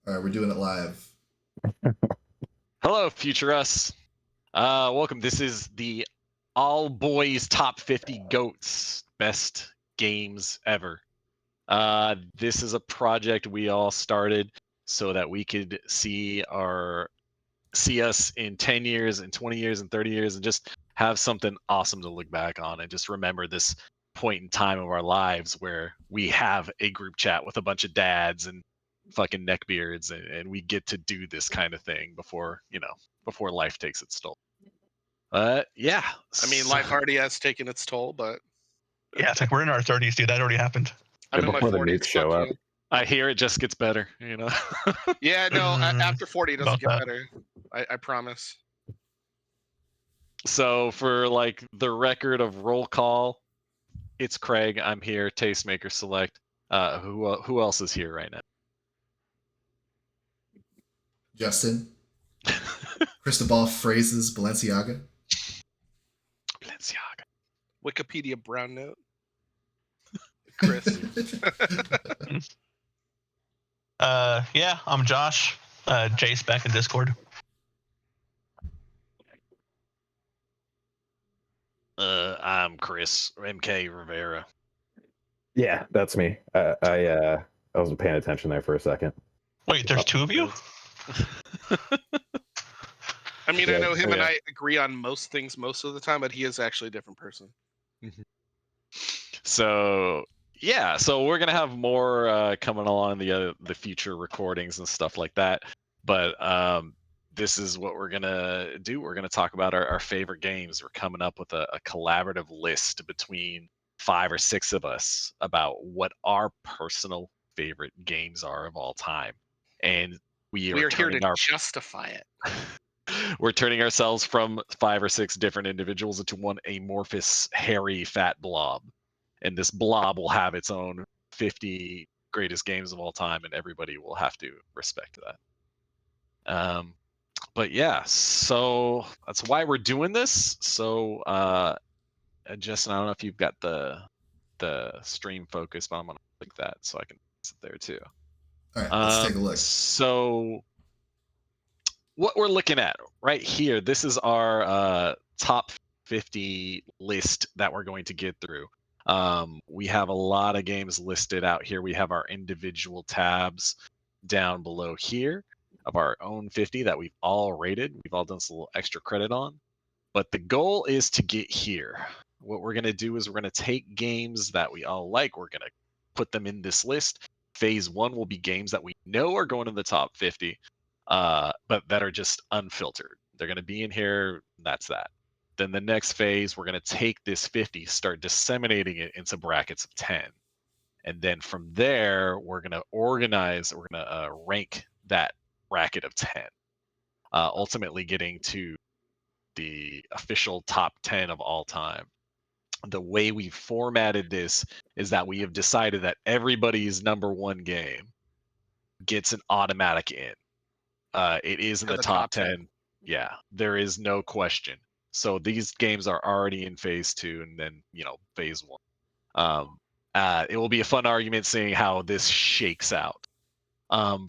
All right, we're doing it live. Hello, future us. Welcome. This is the All Boys Top 50 GOATs Best Games Ever. This is a project we all started so that we could see us in 10 years and 20 years and 30 years and just have something awesome to look back on and just remember this point in time of our lives where we have a group chat with a bunch of dads and fucking neckbeards and we get to do this kind of thing before life takes its toll. Yeah. I mean, life already has taken its toll, but yeah, it's like we're in our 30s, dude. That already happened. I'm in my before the 40s. nukes show up. I hear it just gets better, Yeah, no, after 40 it doesn't About get better. I promise. So for like the record of roll call, it's Craig. I'm here. Tastemaker select. Who else is here right now? Justin, Cristobal Phrases Balenciaga. Balenciaga. Wikipedia brown note. Chris. Yeah, I'm Josh. Jace back in Discord. I'm Chris. MK Rivera. Yeah, that's me. I wasn't paying attention there for a second. Wait, there's two of you? I mean, Yeah, I know him and yeah. I agree on most things most of the time, but he is actually a different person. So yeah, so we're gonna have more coming along the future recordings and stuff like that. But this is what we're gonna do. We're gonna talk about our favorite games. We're coming up with a collaborative list between 5 or 6 of us about what our personal favorite games are of all time, and we We are here turning to our justify it. we're turning ourselves from 5 or 6 different individuals into one amorphous, hairy, fat blob. And this blob will have its own 50 greatest games of all time, and everybody will have to respect that. But yeah, so that's why we're doing this. So, Justin, I don't know if you've got the stream focus, but I'm gonna click that so I can sit there too. All right, let's take a look. So what we're looking at right here, this is our top 50 list that we're going to get through. We have a lot of games listed out here. We have our individual tabs down below here of our own 50 that we've all rated. We've all done some little extra credit on. But the goal is to get here. What we're going to do is we're going to take games that we all like. We're going to put them in this list. Phase 1 will be games that we know are going in the top 50. But that are just unfiltered. They're going to be in here. That's that. Then the next phase, we're going to take this 50, start disseminating it into brackets of 10. And then from there, we're going to organize, we're going to rank that bracket of 10, ultimately getting to the official top 10 of all time. The way we formatted this is that we have decided that everybody's number 1 game gets an automatic in. It is in the top 10. Yeah, there is no question. So these games are already in phase 2 and then, phase 1. It will be a fun argument seeing how this shakes out.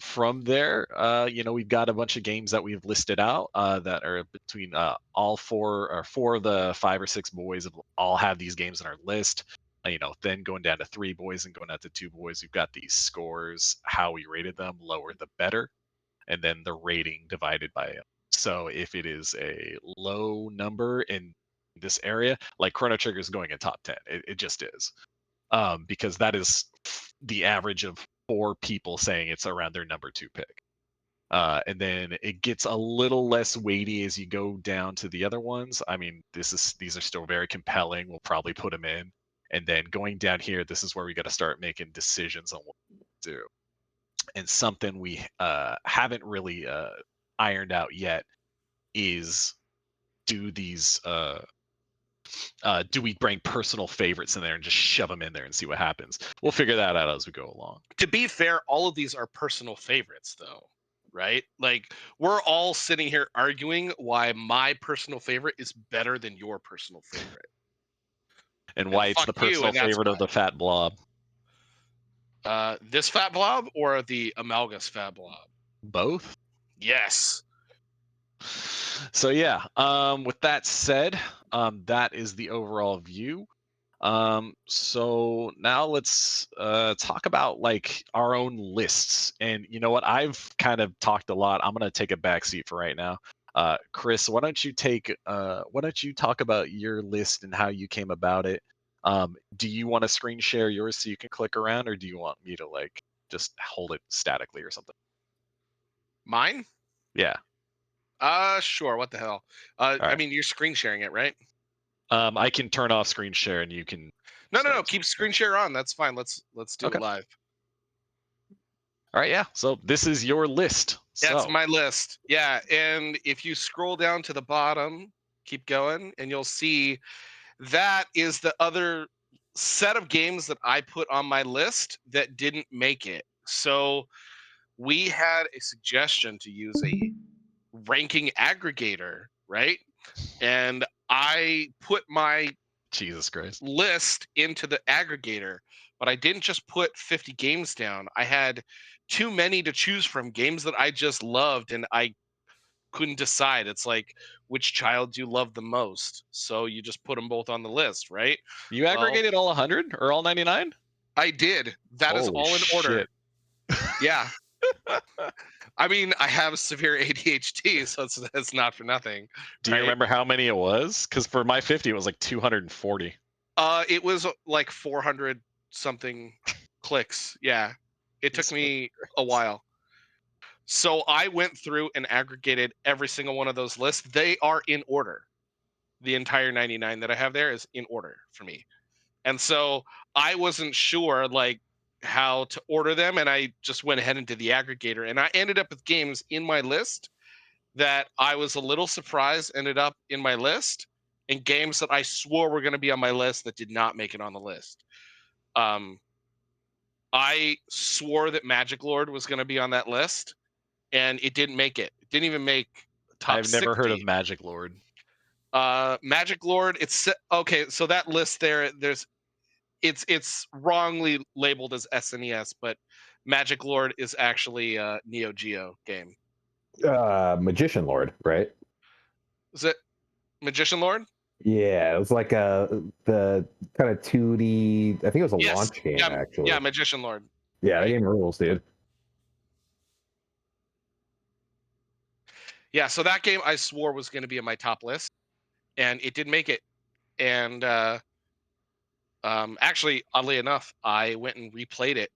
From there, we've got a bunch of games that we've listed out that are between all 4 of the 5 or 6 boys all have these games on our list. Then going down to 3 boys and going out to 2 boys, we've got these scores, how we rated them, lower the better. And then the rating divided by it. So if it is a low number in this area, like Chrono Trigger is going in top 10, it just is, because that is the average of 4 people saying it's around their number 2 pick. And then it gets a little less weighty as you go down to the other ones. I mean, these are still very compelling. We'll probably put them in. And then going down here, this is where we got to start making decisions on what to do. And something we haven't really ironed out yet is do we bring personal favorites in there and just shove them in there and see what happens? We'll figure that out as we go along. To be fair, all of these are personal favorites, though, right? Like, we're all sitting here arguing why my personal favorite is better than your personal favorite. And why it's the personal favorite of the fat blob. This Fat Blob or the Amalgus Fat Blob? Both. Yes. So yeah, with that said, that is the overall view. So now let's talk about like our own lists. And you know what? I've kind of talked a lot. I'm gonna take a back seat for right now. Chris, why don't you talk about your list and how you came about it? Do you want to screen share yours so you can click around, or do you want me to like just hold it statically or something? Mine? Yeah. Sure. What the hell? All I right. mean, you're screen sharing it, right? I can turn off screen share and you can. No. Keep screen share on. That's fine. Let's do Okay. it live. All right. Yeah. So this is your list. That's So my list. Yeah, and if you scroll down to the bottom, keep going, and you'll see that is the other set of games that I put on my list that didn't make it. So we had a suggestion to use a ranking aggregator, right? And I put my Jesus Christ. list into the aggregator, but I didn't just put 50 games down. I had too many to choose from, games that I just loved, and I couldn't decide. It's like, which child do you love the most? So you just put them both on the list, right? You Well, aggregated all 100 or all 99? I did. That is Holy all in order. shit. Yeah. I mean, I have severe ADHD, so it's not for nothing. Do you right? remember how many it was? Because for my 50, it was like 240. It was like 400 something clicks. Yeah. It took me a while. So I went through and aggregated every single one of those lists. They are in order. The entire 99 that I have there is in order for me. And so I wasn't sure like how to order them, and I just went ahead and did the aggregator, and I ended up with games in my list that I was a little surprised ended up in my list, and games that I swore were going to be on my list that did not make it on the list. I swore that Magic Lord was going to be on that list, and it didn't make it. It didn't even make top I've never 60. heard of Magic Lord. Magic Lord, it's okay. So that list there's it's wrongly labeled as SNES, but Magic Lord is actually a Neo Geo game. Magician Lord, right? Is it Magician Lord? Yeah, it was like the kind of 2D. I think it was a Yes. launch game, actually. Yeah, Magician Lord. Yeah, that game rules, dude. Yeah, so that game I swore was going to be in my top list, and it didn't make it. And actually, oddly enough, I went and replayed it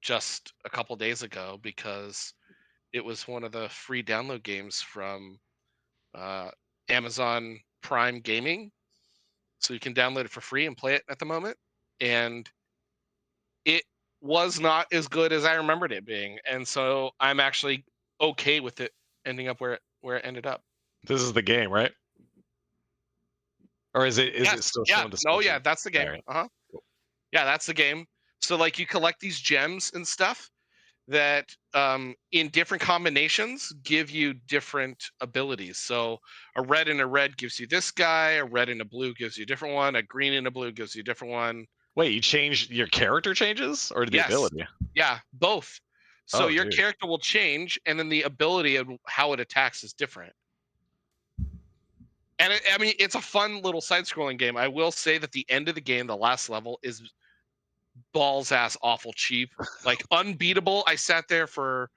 just a couple days ago because it was one of the free download games from Amazon Prime Gaming. So you can download it for free and play it at the moment. And it was not as good as I remembered it being. And so I'm actually okay with it ending up where it ended up. This is the game, right? Or is it Yes. still Yeah. showing description? No, yeah, that's the game. All right. Uh-huh. Yeah, that's the game. So like you collect these gems and stuff that in different combinations give you different abilities. So a red and a red gives you this guy, a red and a blue gives you a different one, a green and a blue gives you a different one. Wait, you changed your character changes or the Yes. ability? Yeah, both. So Oh, your dude. character will change, and then the ability of how it attacks is different. And I mean, it's a fun little side-scrolling game. I will say that the end of the game, the last level, is balls ass awful cheap, like unbeatable. I sat there for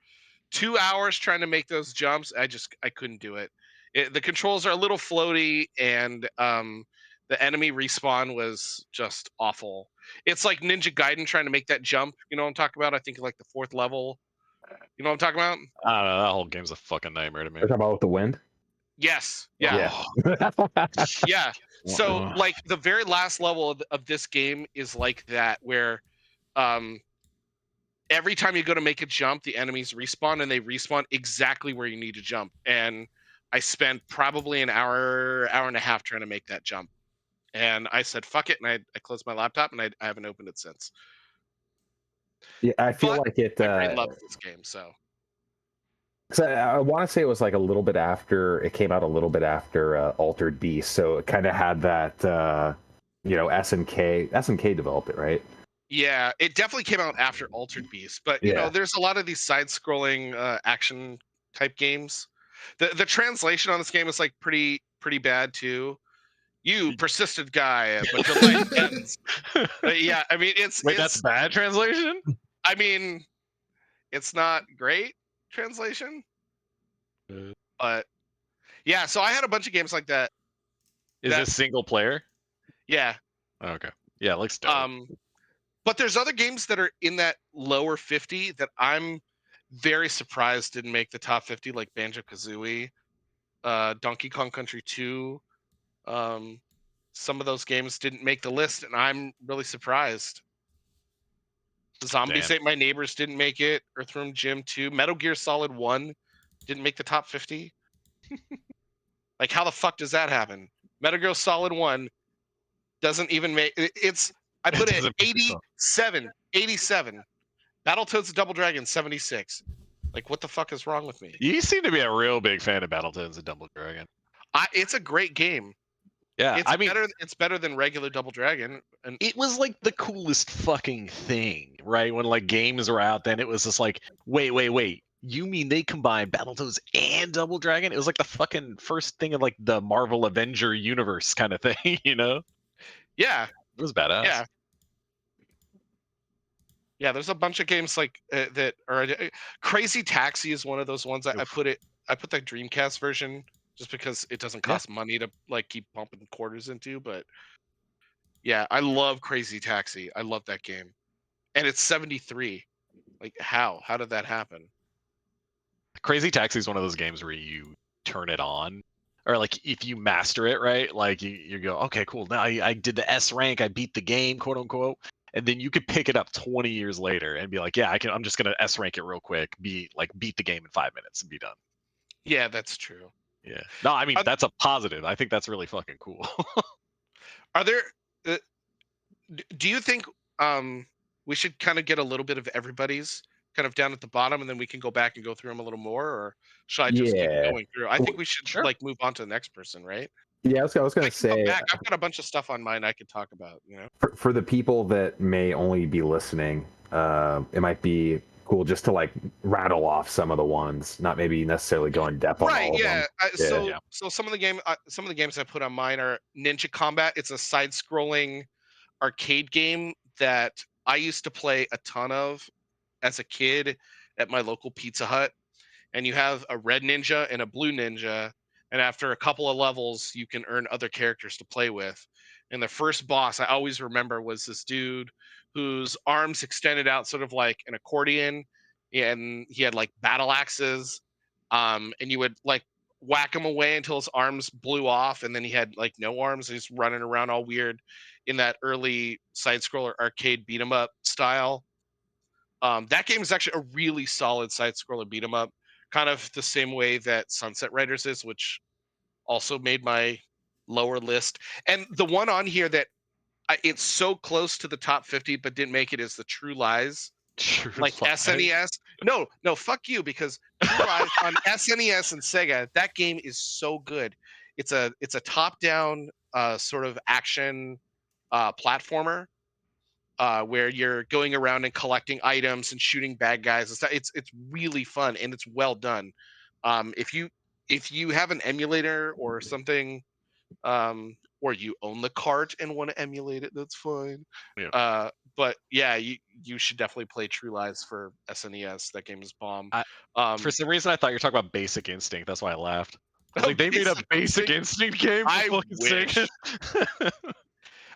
2 hours trying to make those jumps. I couldn't do it. The controls are a little floaty, and the enemy respawn was just awful. It's like Ninja Gaiden trying to make that jump. You know what I'm talking about? I think like the 4th level. You know what I'm talking about? I don't know. That whole game's a fucking nightmare to me. We're talking about with the wind. Yes. Yeah. Yeah. So like the very last level of this game is like that, where every time you go to make a jump, the enemies respawn, and they respawn exactly where you need to jump. And I spent probably an hour and a half trying to make that jump. And I said, fuck it. And I closed my laptop, and I haven't opened it since. Yeah, I feel But like it. My brain loves this game. So. So I want to say it was like a little bit after it came out, a little bit after Altered Beast, so it kind of had that, SNK developed it, right? Yeah, it definitely came out after Altered Beast, but you know, there's a lot of these side-scrolling action type games. The translation on this game is like pretty bad too. You persistent guy, but your life ends. Yeah, I mean Wait, that's bad translation? I mean, it's not great translation, but yeah. So I had a bunch of games like that. Is this single player? Yeah. Okay. Yeah, it looks dope. But there's other games that are in that lower 50 that I'm very surprised didn't make the top 50, like Banjo-Kazooie, Donkey Kong Country 2. Some of those games didn't make the list, and I'm really surprised. Zombies Ate My Neighbors didn't make it. Earthworm Jim 2. Metal Gear Solid 1 didn't make the top 50. Like, how the fuck does that happen? Metal Gear Solid 1 doesn't even make it's. I put it 87. 87. Battletoads Double Dragon 76. Like, what the fuck is wrong with me? You seem to be a real big fan of Battletoads and Double Dragon. It's a great game. Yeah, it's better than regular Double Dragon. And it was like the coolest fucking thing, right? When like games were out, then it was just like, wait. You mean they combined Battletoads and Double Dragon? It was like the fucking first thing of like the Marvel Avenger universe kind of thing, you know? Yeah, it was badass. Yeah. Yeah, there's a bunch of games like that are Crazy Taxi is one of those ones. I put the Dreamcast version just because it doesn't cost money to like keep pumping quarters into. But yeah, I love Crazy Taxi. I love that game, and it's 73. Like, how did that happen? Crazy Taxi is one of those games where you turn it on, or like if you master it, right? Like you go, okay, cool. Now I did the S rank. I beat the game, quote unquote. And then you could pick it up 20 years later and be like, yeah, I'm just gonna S rank it real quick, beat the game in 5 minutes and be done. Yeah, that's true. Yeah. No, I mean that's a positive. I think that's really fucking cool. Are there? Do you think we should kind of get a little bit of everybody's kind of down at the bottom, and then we can go back and go through them a little more, or should I just keep going through? I think we should like move on to the next person, right? Yeah, I was going to say, I've got a bunch of stuff on mine I could talk about. You know, for the people that may only be listening, it might be cool just to like rattle off some of the ones, not maybe necessarily go in depth on all of them. So some of the games I put on mine are Ninja Combat. It's a side-scrolling arcade game that I used to play a ton of as a kid at my local Pizza Hut. And you have a red ninja and a blue ninja, and after a couple of levels you can earn other characters to play with. And the first boss I always remember was this dude whose arms extended out sort of like an accordion, and he had like battle axes, and you would like whack him away until his arms blew off, and then he had like no arms and he's running around all weird in that early side scroller arcade beat 'em up style. That game is actually a really solid side scroller beat 'em up, kind of the same way that Sunset Riders is, which also made my lower list. And the one on here that it's so close to the top 50 but didn't make it is the True Lies. SNES. No, fuck you, because True Lies on SNES and Sega, that game is so good. It's a top-down sort of action platformer. Where you're going around and collecting items and shooting bad guys and stuff. It's really fun and it's well done. If you have an emulator or something, or you own the cart and want to emulate it, that's fine. Yeah. But yeah, you should definitely play True Lies for SNES. That game is bomb. For some reason, I thought you were talking about Basic Instinct. That's why I laughed. I was like, they made a Basic Instinct game for fucking sake.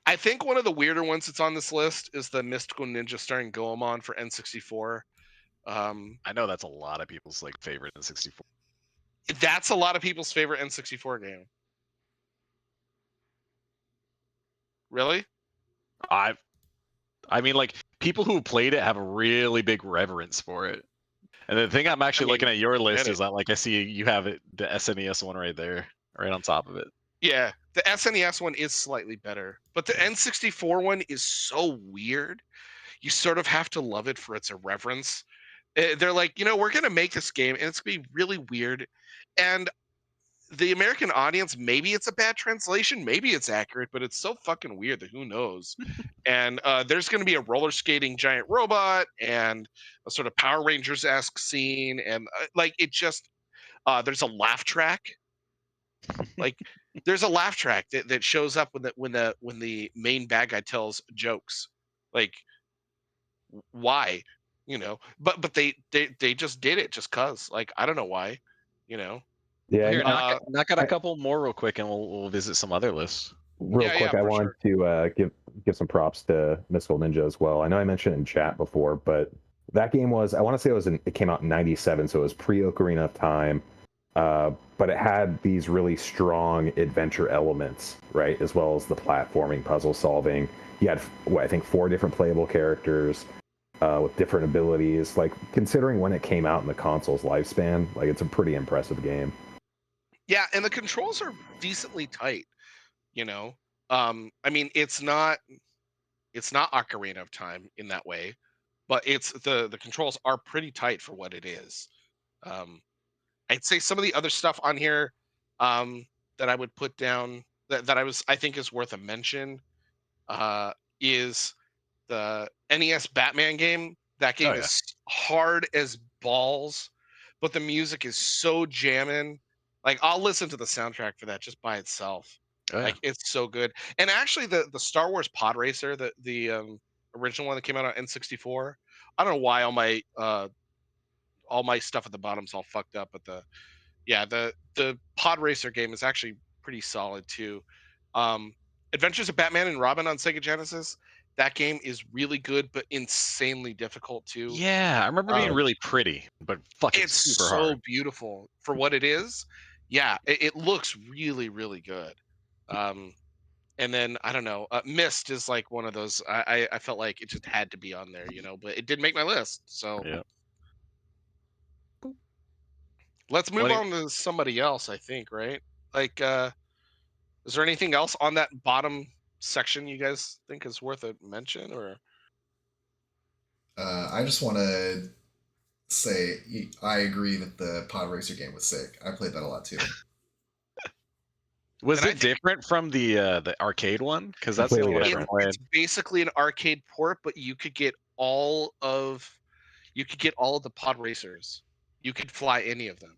I think one of the weirder ones that's on this list is the Mystical Ninja starring Goemon for N64. I know that's a lot of people's like favorite N64. That's a lot of people's favorite N64 game. Really? I mean, like people who played it have a really big reverence for it. And the thing I'm actually looking at your list is that like I see you have it, the SNES one right there, right on top of it. Yeah, the SNES one is slightly better, but the N64 one is so weird. You sort of have to love it for its irreverence. They're like, we're going to make this game and it's going to be really weird. And the American audience, maybe it's a bad translation, maybe it's accurate, but it's so fucking weird that who knows. And there's going to be a roller skating giant robot and a sort of Power Rangers-esque scene, and like it just there's a laugh track. Like there's a laugh track that shows up when the main bad guy tells jokes. Like why, but they just did it just cuz. Like I don't know why, you know. Yeah, Well, here, and knock out a couple more real quick, and we'll visit some other lists. real Yeah, quick, yeah, I for want to give some props to Mystical Ninja as well. I know I mentioned it in chat before, but that game was, I want to say it came out in '97, so it was pre Ocarina of Time. But it had these really strong adventure elements, right, as well as the platforming, puzzle solving. You had, I think, 4 different playable characters with different abilities. Like, considering when it came out in the console's lifespan, like, it's a pretty impressive game. Yeah, and the controls are decently tight, you know. I mean, it's not Ocarina of Time in that way, but it's the controls are pretty tight for what it is. Um, I'd say some of the other stuff on here that I would put down that I think is worth a mention uh, is the NES Batman game. That game Oh, yeah. is hard as balls, but the music is so jamming. Like I'll listen to the soundtrack for that just by itself. Oh, yeah. Like it's so good. And actually, the Star Wars Pod Racer, the original one that came out on N64. I don't know why all my stuff at the bottom's all fucked up, but the Pod Racer game is actually pretty solid too. Um, Adventures of Batman and Robin on Sega Genesis. That game is really good, but insanely difficult too. Yeah, I remember being Um, really pretty, but fucking it's super so hard. beautiful for what it is. Yeah, it looks really, really good. Um, and then I don't know, Mist is like one of those. I felt like it just had to be on there, but it didn't make my list. So Yeah. let's move What? on to somebody else. I think, right? Like, is there anything else on that bottom section you guys think is worth a mention? Or I just want to say I agree that the Pod Racer game was sick. I played that a lot too. Was And I it think different from the arcade one? Because that's the only one I Completely ever played. it's basically an arcade port, but you could get all of the pod racers. You could fly any of them.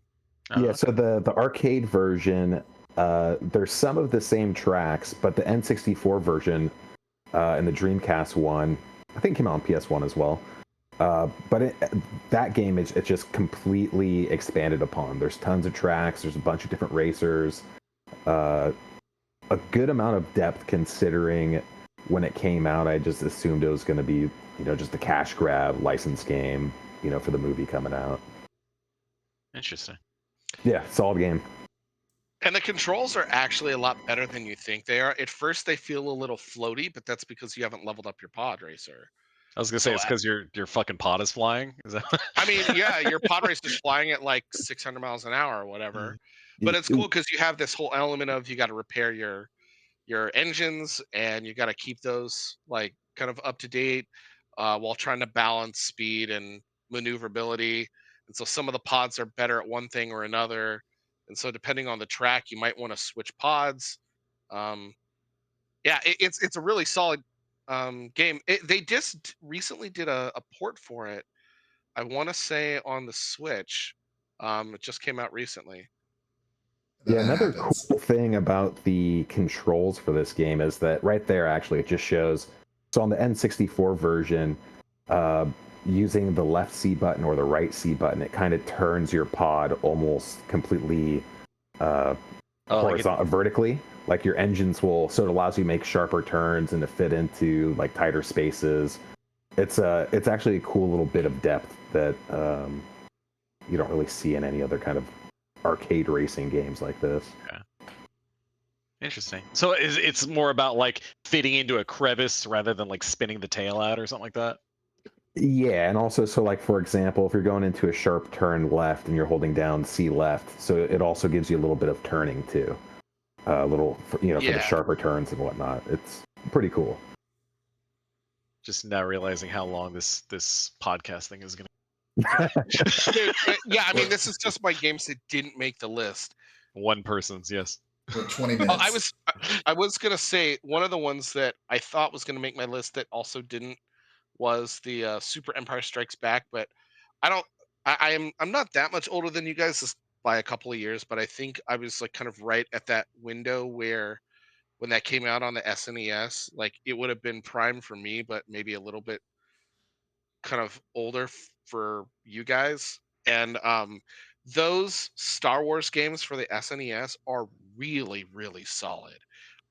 Oh, Yeah, okay. so the arcade version, there's some of the same tracks, but the N64 version and the Dreamcast one, I think came out on PS1 as well. But that game is it's just completely expanded upon. There's tons of tracks. There's a bunch of different racers. A good amount of depth considering when it came out. I just assumed it was going to be just a cash grab license game for the movie coming out. Interesting. Yeah, solid game. And the controls are actually a lot better than you think they are. At first, they feel a little floaty, but that's because you haven't leveled up your pod racer. I was gonna say So, it's because your fucking pod is flying. Is that? I mean, yeah, your pod racer's flying at like 600 miles an hour or whatever. But it's cool because you have this whole element of you got to repair your engines and you got to keep those like kind of up to date while trying to balance speed and maneuverability. And so some of the pods are better at one thing or another. And so depending on the track, you might want to switch pods. Um, yeah, it's a really solid game. They just recently did a port for it. I want to say on the Switch. It just came out recently. And Yeah, then that another happens. cool thing about the controls for this game is that right there, actually, it just shows. So on the N64 version, uh, using the left C button or the right C button, it kind of turns your pod almost completely horizontal, vertically. Like your engines will, so it allows you to make sharper turns and to fit into like tighter spaces. It's actually a cool little bit of depth that you don't really see in any other kind of arcade racing games like this. Yeah. Interesting. So it's more about like fitting into a crevice rather than like spinning the tail out or something like that? Yeah, and also, so like for example, if you're going into a sharp turn left and you're holding down C left, so it also gives you a little bit of turning too, a little for the sharper turns and whatnot. It's pretty cool. Just now realizing how long this podcast thing is gonna. Dude, yeah, I mean, this is just my games that didn't make the list. One person's, yes. with 20 Oh, minutes. I was gonna say one of the ones that I thought was gonna make my list that also didn't was the Super Empire Strikes Back, but I don't. I'm not that much older than you guys, just by a couple of years, but I think I was like kind of right at that window where when that came out on the SNES, like it would have been prime for me, but maybe a little bit kind of older for you guys. And those Star Wars games for the SNES are really, really solid.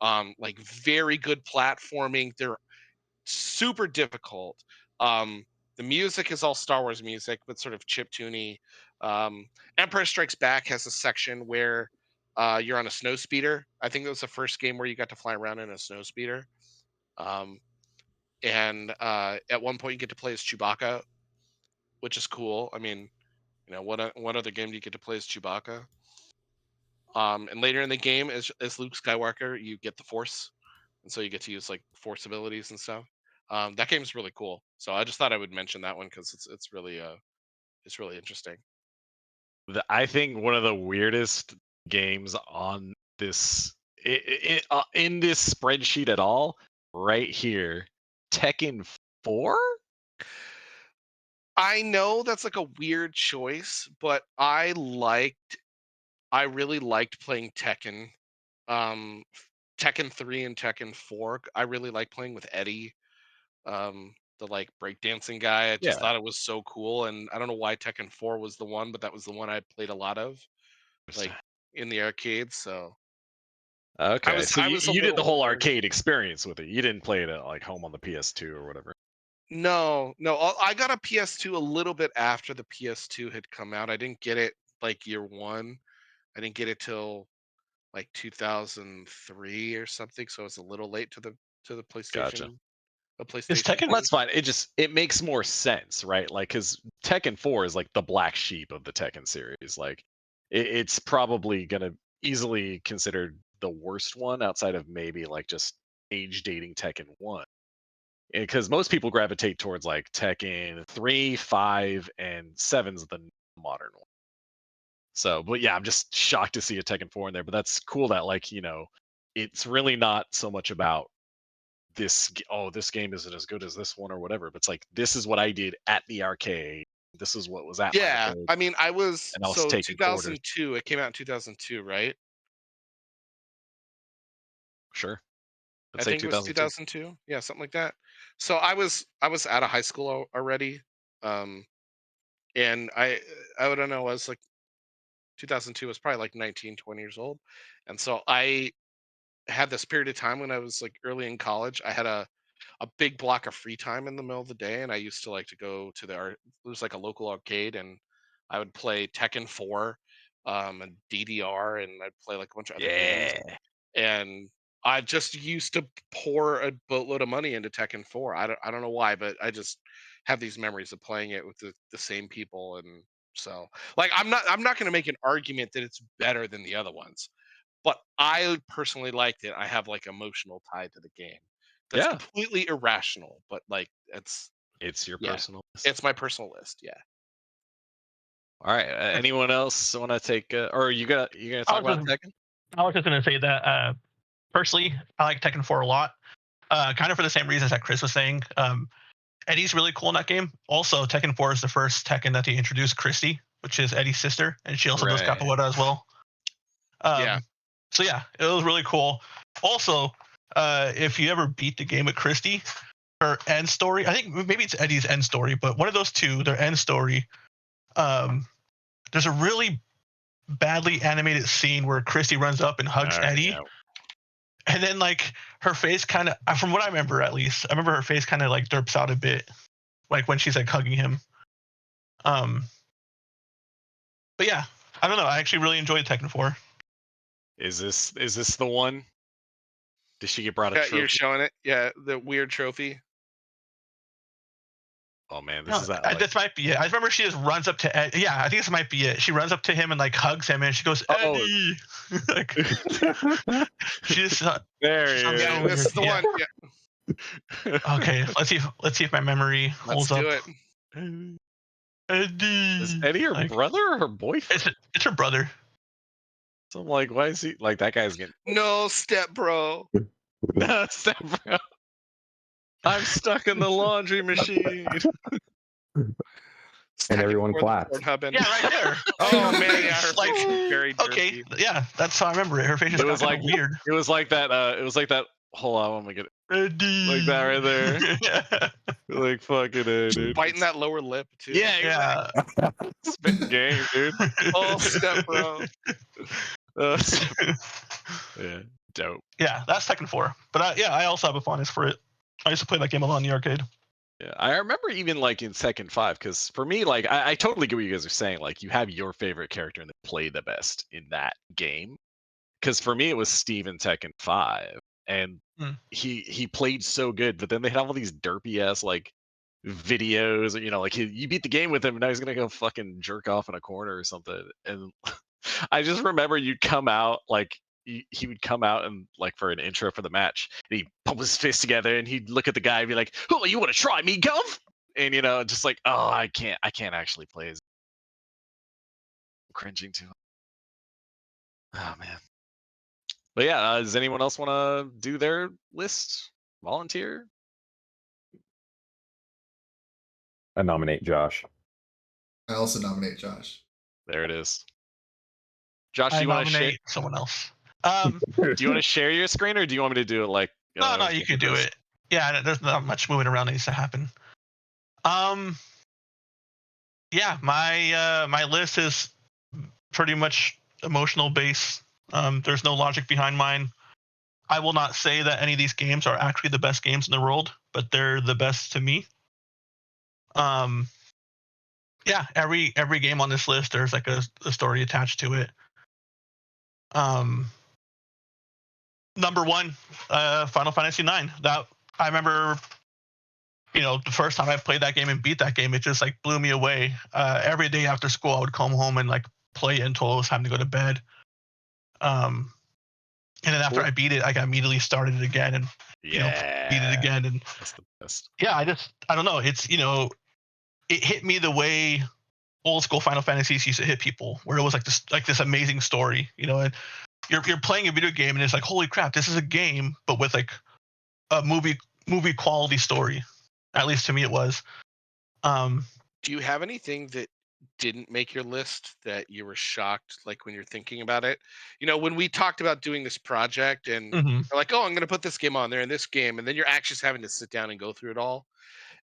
Like very good platforming. They're super difficult. Um, the music is all Star Wars music, but sort of chiptune-y. Empire Strikes Back has a section where you're on a snow speeder. I think that was the first game where you got to fly around in a snow speeder. Um, and at one point you get to play as Chewbacca, which is cool. I mean, what other game do you get to play as Chewbacca? And later in the game, as Luke Skywalker, you get the Force, and so you get to use like Force abilities and stuff. That game's really cool. So I just thought I would mention that one because it's really interesting. I think one of the weirdest games on this in this spreadsheet at all, right here, Tekken 4. I know that's like a weird choice, but I really liked playing Tekken. Um, Tekken 3 and Tekken 4. I really like playing with Eddie, the like breakdancing guy. I just Yeah. thought it was so cool, and I don't know why Tekken 4 was the one, but that was the one I played a lot of, like in the arcades. So Okay, so I you, was a you did the little whole older. arcade experience with it. You didn't play it at like home on the PS2 or whatever. No, no, I got a PS2 a little bit after the PS2 had come out. I didn't get it like year one. I didn't get it till like 2003 or something, so it's a little late to the Gotcha. PlayStation, a Is PlayStation Tekken Well, 2. that's fine. It makes more sense, right? Like, because Tekken 4 is like the black sheep of the Tekken series. Like, it's probably gonna easily considered the worst one outside of maybe like just age dating Tekken 1. Because most people gravitate towards like Tekken 3, 5, and 7's the modern one. So, but yeah, I'm just shocked to see a Tekken 4 in there. But that's cool that like it's really not so much about this game isn't as good as this one or whatever. But it's like this is what I did at the arcade. This is what was at my Yeah, arcade, I mean, I was and I was so taking quarters. 2002. It came out in 2002, right? Sure, I let's say think it was 2002. 2002. Yeah, something like that. So I was out of high school already. Um, and I don't know, I was like 2002 was probably like 19, 20 years old. And so I had this period of time when I was like early in college. I had a big block of free time in the middle of the day, and I used to like to go to the art. It was like a local arcade, and I would play Tekken 4, and DDR, and I'd play like a bunch of other games. Yeah, And I just used to pour a boatload of money into Tekken 4. I don't know why, but I just have these memories of playing it with the same people. And so like I'm not going to make an argument that it's better than the other ones, but I personally liked it. I have like emotional tie to the game. That's yeah. completely irrational, but like It's your yeah, personal list. it's my personal list. Yeah. All right. Anyone else want to take? Or you gonna talk about Tekken? I was just gonna say that personally, I like Tekken 4 a lot. Kind of for the same reasons that Chris was saying. Eddie's really cool in that game. Also, Tekken 4 is the first Tekken that they introduced Christy, which is Eddie's sister, and she also does Right. Capoeira as well. Yeah. So yeah, it was really cool. Also, if you ever beat the game with Christy, her end story, I think maybe it's Eddie's end story, but one of those two, their end story, there's a really badly animated scene where Christy runs up and hugs Eddie. Yeah. And then like her face kind of, from what I remember at least, I remember her face kind of like derps out a bit, like when she's like hugging him. But yeah, I don't know. I actually really enjoyed Tekken 4. Is this the one? Did she get brought a Yeah, trophy? you're showing it. Yeah, the weird trophy. Oh man, No, this is that. Like, this might be it. I remember she just runs up to Ed. Yeah, I think this might be it. She runs up to him and like hugs him, and she goes, Oh. Eddie. Like, she just there he sounds is. Yeah, so this is the weird. one. Yeah, Okay, let's see if my memory holds let's up. do it. Eddie. Is Eddie her Like, brother or her boyfriend? it's her brother. So I'm like, why is he like that guy's getting No, step bro. no step bro? I'm stuck in the laundry machine. Stuck in everyone for the clapped. Pornhub and- Yeah, right there. Oh man, yeah, her Like, face is very okay, jerky. yeah, that's how I remember it. Her face just It got was kind like of weird. It was like that. It was like that. Hold on, I'm gonna get it. Like that right there. yeah. Like fucking dude. Biting that lower lip too. Yeah, exactly. Spitting game, dude. Oh, step bro. Uh, yeah, dope. Yeah, that's Tekken 4. But yeah, I also have a fondness for it. I used to play that game a lot in the arcade. Yeah, I remember even like in Tekken 5, because for me, like I totally get what you guys are saying. Like you have your favorite character and they play the best in that game. Because for me, it was Steve in Tekken 5, and he played so good. But then they have all these derpy ass like videos, you know, like you beat the game with him, and now he's gonna go fucking jerk off in a corner or something. And I just remember you'd come out like. He would come out and like for an intro for the match, and he'd pump his fist together, and he'd look at the guy and be like, "Oh, you want to try me, Gov?" And you know, just like, "Oh, I can't actually play as." I'm cringing too. Oh man. But yeah, does anyone else want to do their list? Volunteer? I nominate Josh. I also nominate Josh. There it is. Josh, I do you want to share? nominate someone else. Do you want to share your screen, or do you want me to do it like? No, you can do it. Yeah, there's not much moving around that needs to happen. Yeah, my list is pretty much emotional base. There's no logic behind mine. I will not say that any of these games are actually the best games in the world, but they're the best to me. Yeah, every game on this list, there's like a story attached to it. Number one, Final Fantasy IX. That I remember, the first time I played that game and beat that game, it just like blew me away. Every day after school, I would come home and like play it until it was time to go to bed. And then after I beat it, I immediately started it again and beat it again. And that's the best. Yeah, I don't know. It's it hit me the way old school Final Fantasies used to hit people, where it was like this amazing story, and you're playing a video game and it's like, holy crap, this is a game, but with like a movie quality story. At least to me, it was. Do you have anything that didn't make your list that you were shocked, like when you're thinking about it? When we talked about doing this project and you're like, oh, I'm going to put this game on there and this game, and then you're actually having to sit down and go through it all.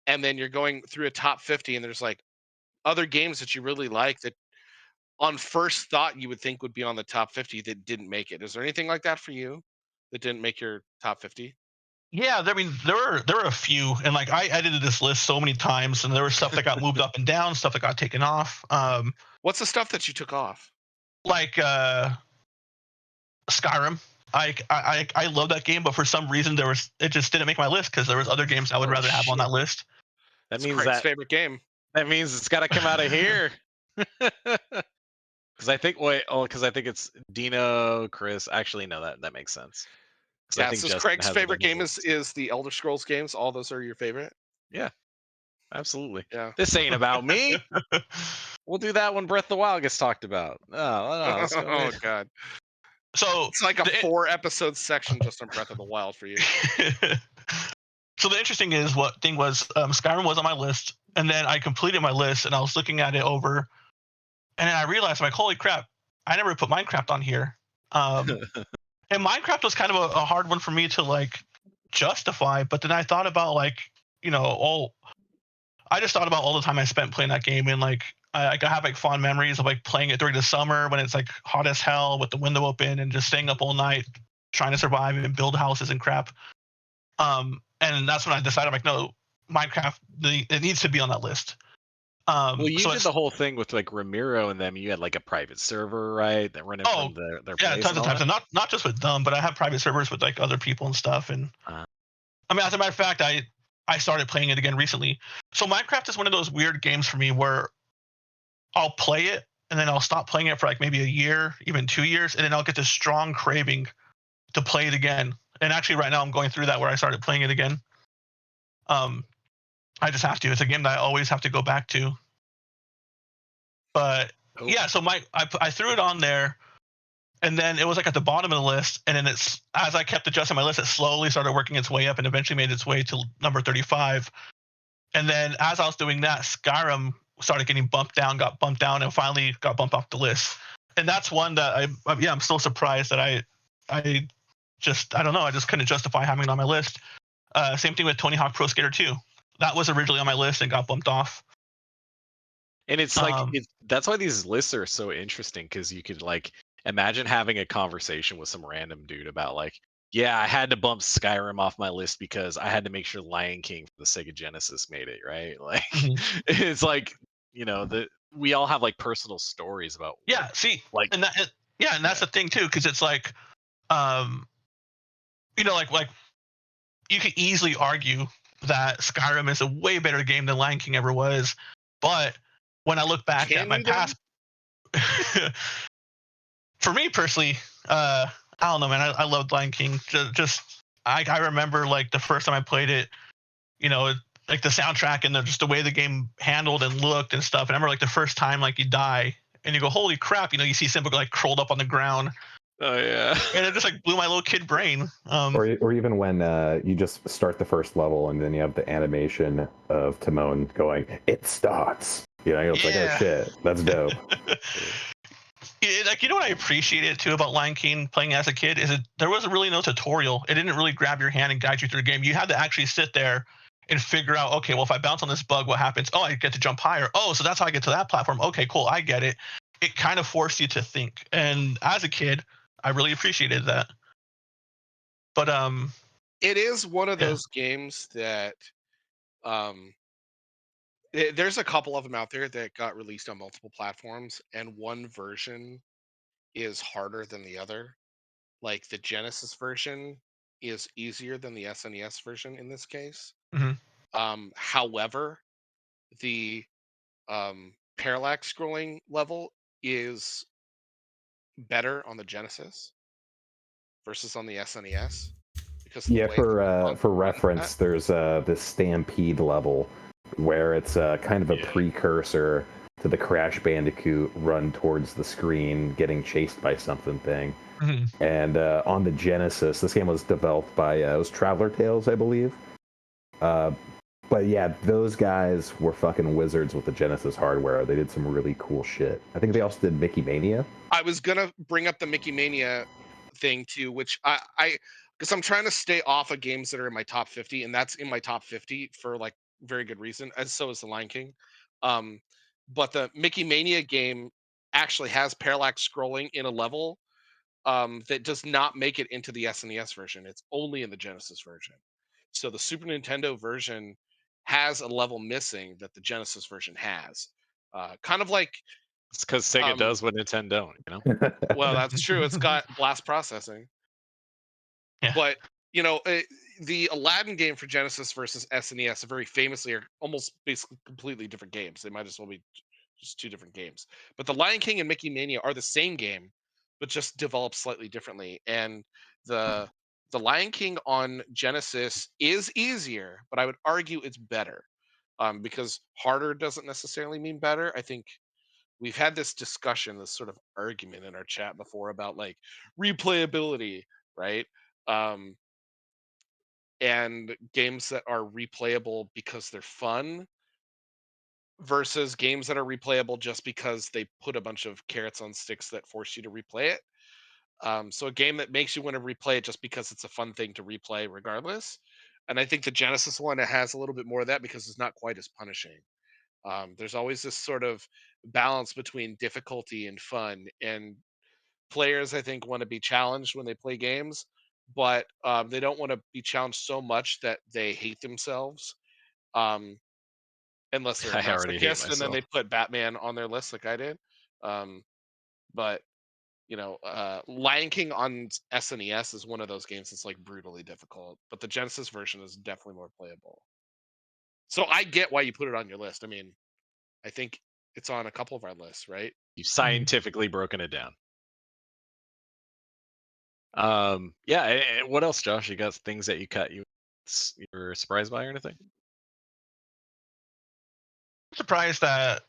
And then you're going through a top 50 and there's like other games that you really like that on first thought you would think would be on the top 50 that didn't make it. Is there anything like that for you that didn't make your top 50? Yeah, I mean, there were a few, and like I edited this list so many times, and there was stuff that got moved up and down, stuff that got taken off. What's the stuff that you took off? Like Skyrim. I love that game, but for some reason it just didn't make my list because there was other games I would rather have on that list. That It's means Craig's favorite game. That means it's got to come out of here. Because I think it's Dino, Chris. Actually, no, that makes sense. Yeah, so Craig's favorite game is the Elder Scrolls games. All those are your favorite? Yeah, absolutely. Yeah. This ain't about me. We'll do that when Breath of the Wild gets talked about. No, Oh God. So it's like a 4-episode section just on Breath of the Wild for you. So the interesting thing was Skyrim was on my list, and then I completed my list, and I was looking at it over, and then I realized, I'm like, holy crap, I never put Minecraft on here. And Minecraft was kind of a hard one for me to like justify, but then I thought about I just thought about all the time I spent playing that game, and like I have like fond memories of like playing it during the summer when it's like hot as hell with the window open and just staying up all night trying to survive and build houses and crap. And that's when I decided, I'm like, no, Minecraft, it needs to be on that list. Well, you did the whole thing with like Ramiro and them. You had like a private server, right? That running from their yeah, place tons of times, and not just with them, but I have private servers with like other people and stuff. And I mean, as a matter of fact, I started playing it again recently. So Minecraft is one of those weird games for me where I'll play it and then I'll stop playing it for like maybe a year, even 2 years, and then I'll get this strong craving to play it again. And actually, right now I'm going through that where I started playing it again. I just have to. It's a game that I always have to go back to. But yeah, so I threw it on there, and then it was like at the bottom of the list, and then it's as I kept adjusting my list, it slowly started working its way up, and eventually made its way to number 35. And then as I was doing that, Skyrim started getting bumped down, and finally got bumped off the list. And that's one that I'm still surprised that I don't know, I just couldn't justify having it on my list. Same thing with Tony Hawk Pro Skater 2. That was originally on my list and got bumped off. And it's like that's why these lists are so interesting, because you could like imagine having a conversation with some random dude about like, yeah, I had to bump Skyrim off my list because I had to make sure Lion King for the Sega Genesis made it, right? Like it's like, we all have like personal stories about and that's the thing too, because it's like like you could easily argue that Skyrim is a way better game than Lion King ever was, but when I look back at my past, for me personally, I don't know, man. I loved Lion King. I remember like the first time I played it, like the soundtrack and just the way the game handled and looked and stuff. And I remember like the first time like you die and you go, holy crap, you see Simba like curled up on the ground. Oh yeah. And it just like blew my little kid brain. Or even when you just start the first level and then you have the animation of Timon going, it starts. It's like, oh shit, that's dope. Like, what I appreciated too about Lion King playing as a kid is there was really no tutorial. It didn't really grab your hand and guide you through the game. You had to actually sit there and figure out, okay, well, if I bounce on this bug, what happens? Oh, I get to jump higher. Oh, so that's how I get to that platform. Okay, cool, I get it. It kind of forced you to think. And as a kid, I really appreciated that. But it is one of those games that there's a couple of them out there that got released on multiple platforms, and one version is harder than the other. Like the Genesis version is easier than the SNES version in this case. However, the parallax scrolling level is better on the Genesis versus on the SNES. Because for reference, there's this Stampede level where it's kind of a precursor to the Crash Bandicoot run towards the screen getting chased by something thing. And on the Genesis, this game was developed by it was Traveler Tales, I believe. But yeah, those guys were fucking wizards with the Genesis hardware. They did some really cool shit. I think they also did Mickey Mania. I was gonna bring up the Mickey Mania thing too, which I because I'm trying to stay off of games that are in my top 50, and that's in my top 50 for like very good reason, and so is the Lion King. But the Mickey Mania game actually has parallax scrolling in a level that does not make it into the SNES version. It's only in the Genesis version. So the Super Nintendo version has a level missing that the Genesis version has. Kind of like it's because Sega does what Nintendo don't, Well, that's true. It's got blast processing. Yeah. But the Aladdin game for Genesis versus SNES very famously are almost basically completely different games. They might as well be just two different games. But the Lion King and Mickey Mania are the same game, but just developed slightly differently. And the Lion King on Genesis is easier, but I would argue it's better. Because harder doesn't necessarily mean better. I think we've had this discussion, this sort of argument in our chat before about like replayability, right? And games that are replayable because they're fun versus games that are replayable just because they put a bunch of carrots on sticks that force you to replay it. So a game that makes you want to replay it just because it's a fun thing to replay regardless. And I think the Genesis one has a little bit more of that because it's not quite as punishing. There's always this sort of balance between difficulty and fun, and players I think want to be challenged when they play games, but they don't want to be challenged so much that they hate themselves. Um, unless they're a I already hate masochist, and then myself. they put Batman on their list like I did. But Lion King on SNES is one of those games that's like brutally difficult, but the Genesis version is definitely more playable. So I get why you put it on your list. I mean, I think it's on a couple of our lists, right? You've scientifically broken it down. What else, Josh? You got things that you're surprised by or anything? I'm surprised that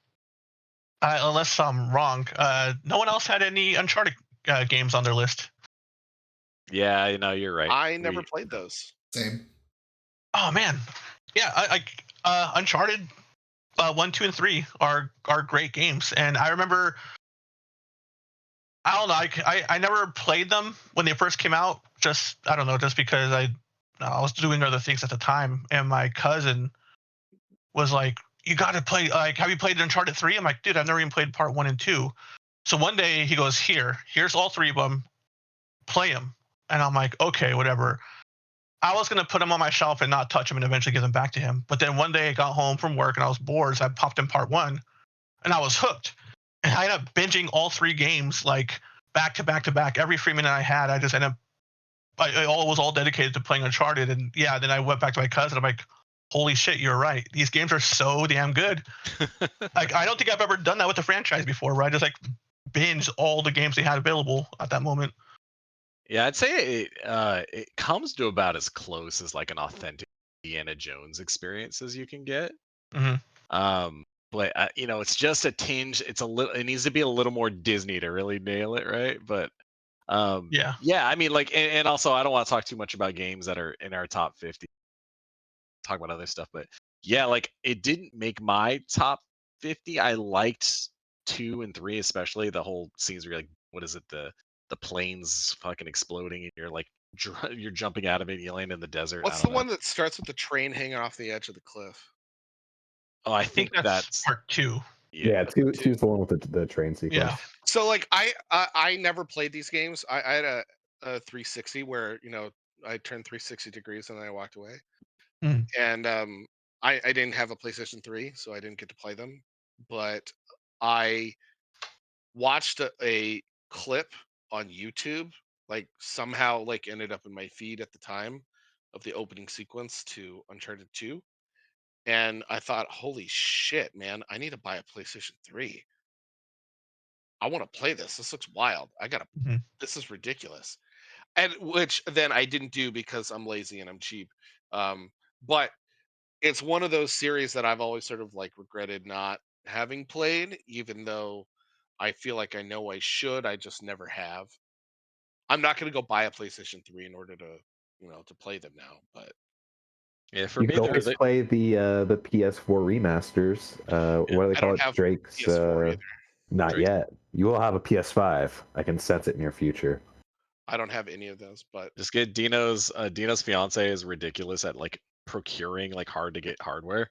unless I'm wrong, no one else had any Uncharted games on their list. Yeah, you're right. I never played those. Same. Oh man, yeah, Uncharted 1, 2, and 3 are great games, and I remember. I don't know. I never played them when they first came out. Just I don't know, just because I was doing other things at the time, and my cousin was like, "You got to play. Like, have you played Uncharted 3?" I'm like, "Dude, I've never even played part 1 and 2." So one day he goes, "Here's all 3 of them. Play them." And I'm like, "Okay, whatever." I was gonna put them on my shelf and not touch them and eventually give them back to him. But then one day I got home from work and I was bored, so I popped in part 1, and I was hooked. And I ended up binging all 3 games like back to back to back. Every free minute I had, I just ended up. I was all dedicated to playing Uncharted, and yeah, then I went back to my cousin. I'm like, "Holy shit, you're right. These games are so damn good." Like, I don't think I've ever done that with the franchise before, where I just like binge all the games they had available at that moment. Yeah, I'd say it comes to about as close as like an authentic Indiana Jones experience as you can get. Mhm. But it's just a tinge. It's a little. It needs to be a little more Disney to really nail it, right? But Yeah. yeah. I mean, like, and also I don't want to talk too much about games that are in our top 50. Talk about other stuff, but yeah, like it didn't make my top 50. I liked 2 and 3, especially the whole scenes where you're like, what is it? The planes fucking exploding, and you're like, you're jumping out of it, and you land in the desert. I What's don't the know. one that starts with the train hanging off the edge of the cliff? Oh, I I think think that's that's part 2. Yeah, two's the one with the train sequence. Yeah. So like I never played these games. I had a 360 where I turned 360 degrees and then I walked away. Mm. And I didn't have a PlayStation 3, so I didn't get to play them. But I watched a clip on YouTube, like somehow like ended up in my feed at the time of the opening sequence to Uncharted 2. And I thought, holy shit, man, I need to buy a PlayStation 3. I want to play this. This looks wild. Mhm. This is ridiculous. And which then I didn't do because I'm lazy and I'm cheap. But it's one of those series that I've always sort of like regretted not having played, even though I feel like I know I should. I just never have. I'm not going to go buy a PlayStation 3 in order to, to play them now. But yeah. For You me, could always play the PS4 remasters. Yeah, What do they I call don't it? have Drake's. PS4 either. Not Drake's. yet. You will have a PS5. I can sense it in your future. I don't have any of those. But Just get Dino's fiance is ridiculous at like procuring like hard to get hardware.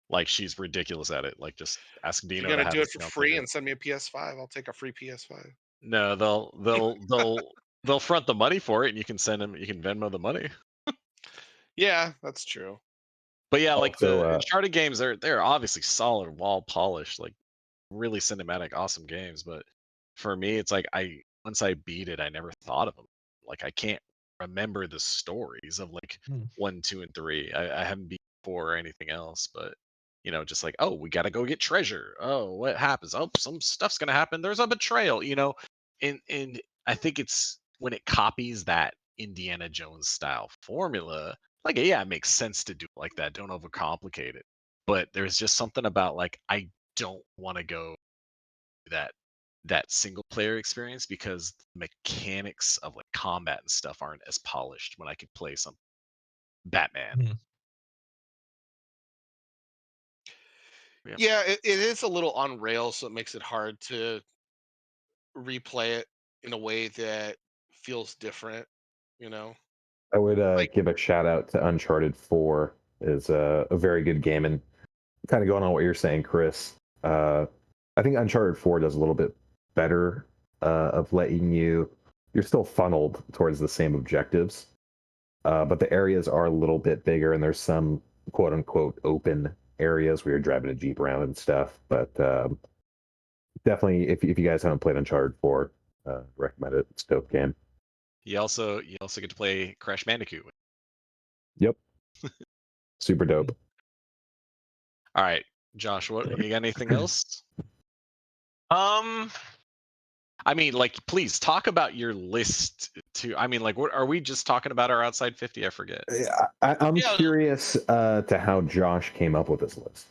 Like she's ridiculous at it. Like just ask if you're Dino going to to have do his it for fiance free do and it. send me a PS5, I'll take a free PS5. No, they'll front the money for it, and you can send them. You can Venmo the money. Yeah, that's true. But yeah, like Also, the Uncharted games, they're obviously solid, wall polished, like really cinematic, awesome games. But for me, it's like once I beat it, I never thought of them. Like I can't remember the stories of like Mm. 1, 2, and 3. I haven't beat 4 or anything else, but just like, oh, we gotta go get treasure. Oh, what happens? Oh, some stuff's gonna happen. There's a betrayal. And I think it's when it copies that Indiana Jones style formula. Like, yeah, it makes sense to do it like that. Don't overcomplicate it. But there's just something about like I don't want to go that single player experience because the mechanics of like combat and stuff aren't as polished when I could play some Batman. Mhm. Yeah. Yeah, it is a little on rails, so it makes it hard to replay it in a way that feels different, you know? I would Like, give a shout out to Uncharted 4. Is a very good game, and kind of going on what you're saying, Chris. I think Uncharted 4 does a little bit better of letting you're still funneled towards the same objectives, but the areas are a little bit bigger, and there's some quote unquote open areas where you're driving a Jeep around and stuff. But definitely, if you guys haven't played Uncharted 4, recommend it. It's a dope game. You also get to play Crash Bandicoot. Yep. Super dope. All right, Josh, what you got anything else? Um, I mean, like, please talk about your list too. I mean, like, what are we just talking about our outside 50? I forget. I'm Yeah. curious to how Josh came up with this list.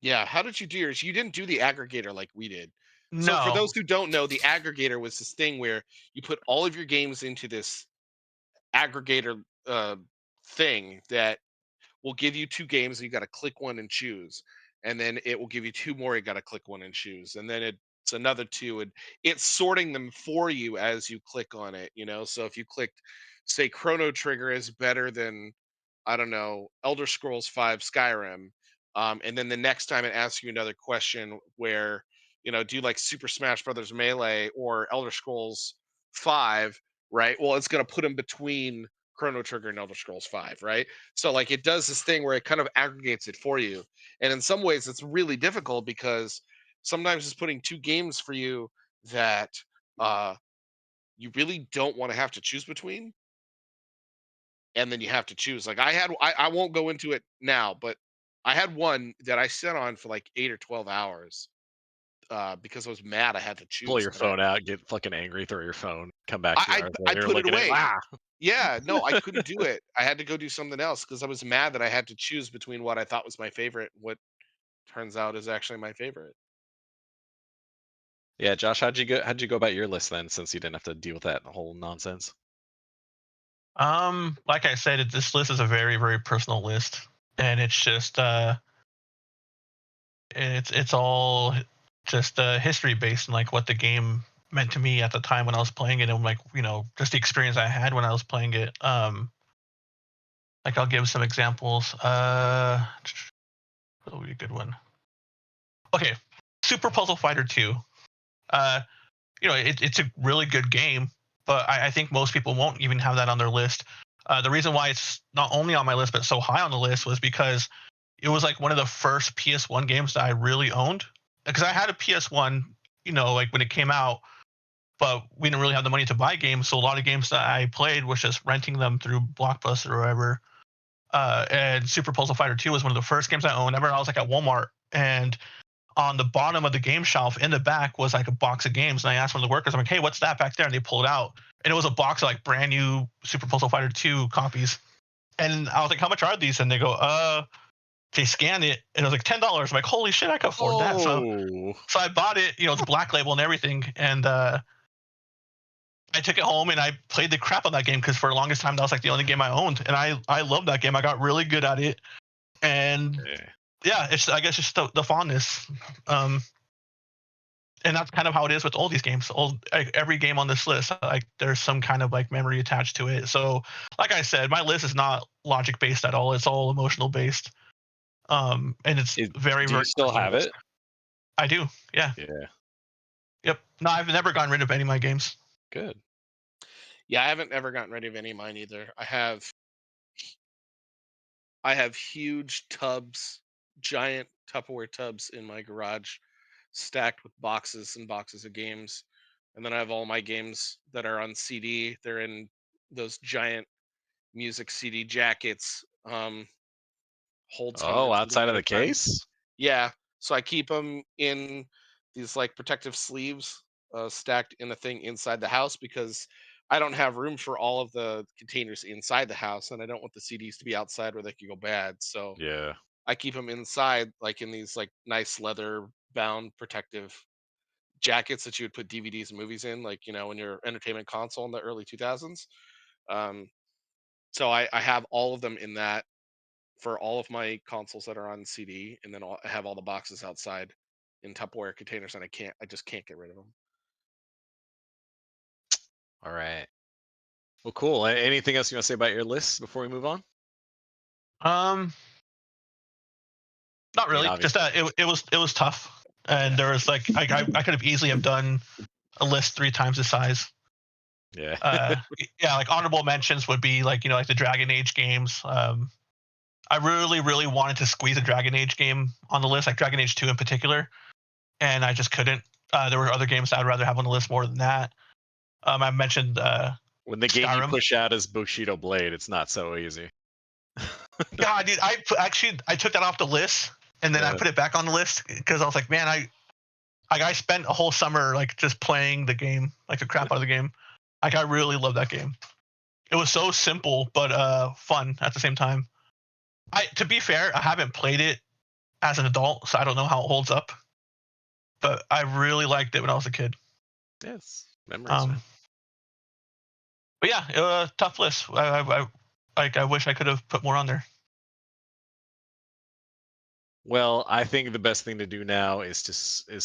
yeah, how did you do yours? You didn't do the aggregator like we did. So for No. those who don't know, the aggregator was this thing where you put all of your games into this aggregator thing that will give you 2 games and you got to click one and choose, and then it will give you 2 more, you got to click one and choose, and then it's another 2, and it's sorting them for you as you click on it, you know. So if you clicked, say, Chrono Trigger is better than, I don't know, Elder Scrolls 5 Skyrim, and then the next time it asks you another question where, you know, do you like Super Smash Brothers Melee or Elder Scrolls 5, right? Well, it's going to put them between Chrono Trigger and Elder Scrolls 5, right? So like it does this thing where it kind of aggregates it for you. And in some ways it's really difficult because sometimes it's putting 2 games for you that uh you really don't want to have to choose between, and then you have to choose. Like I won't go into it now, but I had one that I sat on for like 8 or 12 hours because I was mad I had to Pull choose. your phone out, get fucking angry, throw your phone, come back I 2 hours I later, put it look at it. away. Ah, Yeah, no, I couldn't do it. I had to go do something else because I was mad that I had to choose between what I thought was my favorite, what turns out is actually my favorite. yeah, Josh, how'd you go about your list then, since you didn't have to deal with that whole nonsense? Like I said, this list is a very, very personal list, and it's just it's all just history based and like what the game meant to me at the time when I was playing it, and like, you know, just the experience I had when I was playing it. Like I'll give some examples. That'll be a good one. Okay, Super Puzzle Fighter 2. Uh, you know, it's a really good game, but I think most people won't even have that on their list. The reason why it's not only on my list but so high on the list was because it was like one of the first PS1 games that I really owned. Because I had a PS1, you know, like when it came out, but we didn't really have the money to buy games. So a lot of games that I played was just renting them through Blockbuster or whatever. And Super Puzzle Fighter 2 was one of the first games I owned. I remember I was like at Walmart, and on the bottom of the game shelf in the back was like a box of games. And I asked one of the workers, I'm like, hey, what's that back there? And they pulled it out. And it was a box of like brand new Super Puzzle Fighter 2 copies. And I was like, how much are these? And they go, they scanned it and it was like $10. I'm like, holy shit, I can afford that. Oh, So I bought it, you know, it's black label and everything. And I took it home and I played the crap on that game because for the longest time that was like the only game I owned. And I loved that game. I got really good at it. And yeah. yeah, it's, I guess, just the fondness. And that's kind of how it is with all these games. Every game on this list, like there's some kind of like memory attached to it. So, like I said, my list is not logic based at all. It's all emotional based. And it's very, Do very you still personal have list. it? I do. Yeah. Yeah, Yep. No, I've never gotten rid of any of my games. good. Yeah, I haven't ever gotten rid of any of mine either. I have huge tubs, giant Tupperware tubs in my garage, stacked with boxes and boxes of games. And then I have all my games that are on CD. They're in those giant music CD jackets, holds Oh, hundreds of them outside at of a the time. case? Yeah, so I keep them in these like protective sleeves, stacked in a thing inside the house because I don't have room for all of the containers inside the house, and I don't want the CDs to be outside where they could go bad. So Yeah. I keep them inside, like in these like nice leather bound protective jackets that you would put DVDs and movies in, like, you know, in your entertainment console in the early 2000s. Um, so I have all of them in that for all of my consoles that are on CD, and then I have all the boxes outside in Tupperware containers, and I just can't get rid of them. All right. Well, cool. Anything else you want to say about your list before we move on? Um, Not I mean, really. Just obviously. that it was tough, and Yeah. there was like I could have easily have done a list 3 times the size. Yeah. Yeah, like honorable mentions would be like, you know, like the Dragon Age games. I really, really wanted to squeeze a Dragon Age game on the list, like Dragon Age 2 in particular, and I just couldn't. There were other games that I'd rather have on the list more than that. I mentioned When the game you Skyrim. push out is Bushido Blade, it's not so easy. God, dude, I took that off the list and then I Yeah. put it back on the list because I was like, man, I spent a whole summer like just playing the game, like the crap out of the game. Like I really love that game. It was so simple but fun at the same time. To be fair, I haven't played it as an adult, so I don't know how it holds up. but I really liked it when I was a kid. Yes, memories. Man. But yeah, tough list. I wish I could have put more on there. Well, I think the best thing to do now is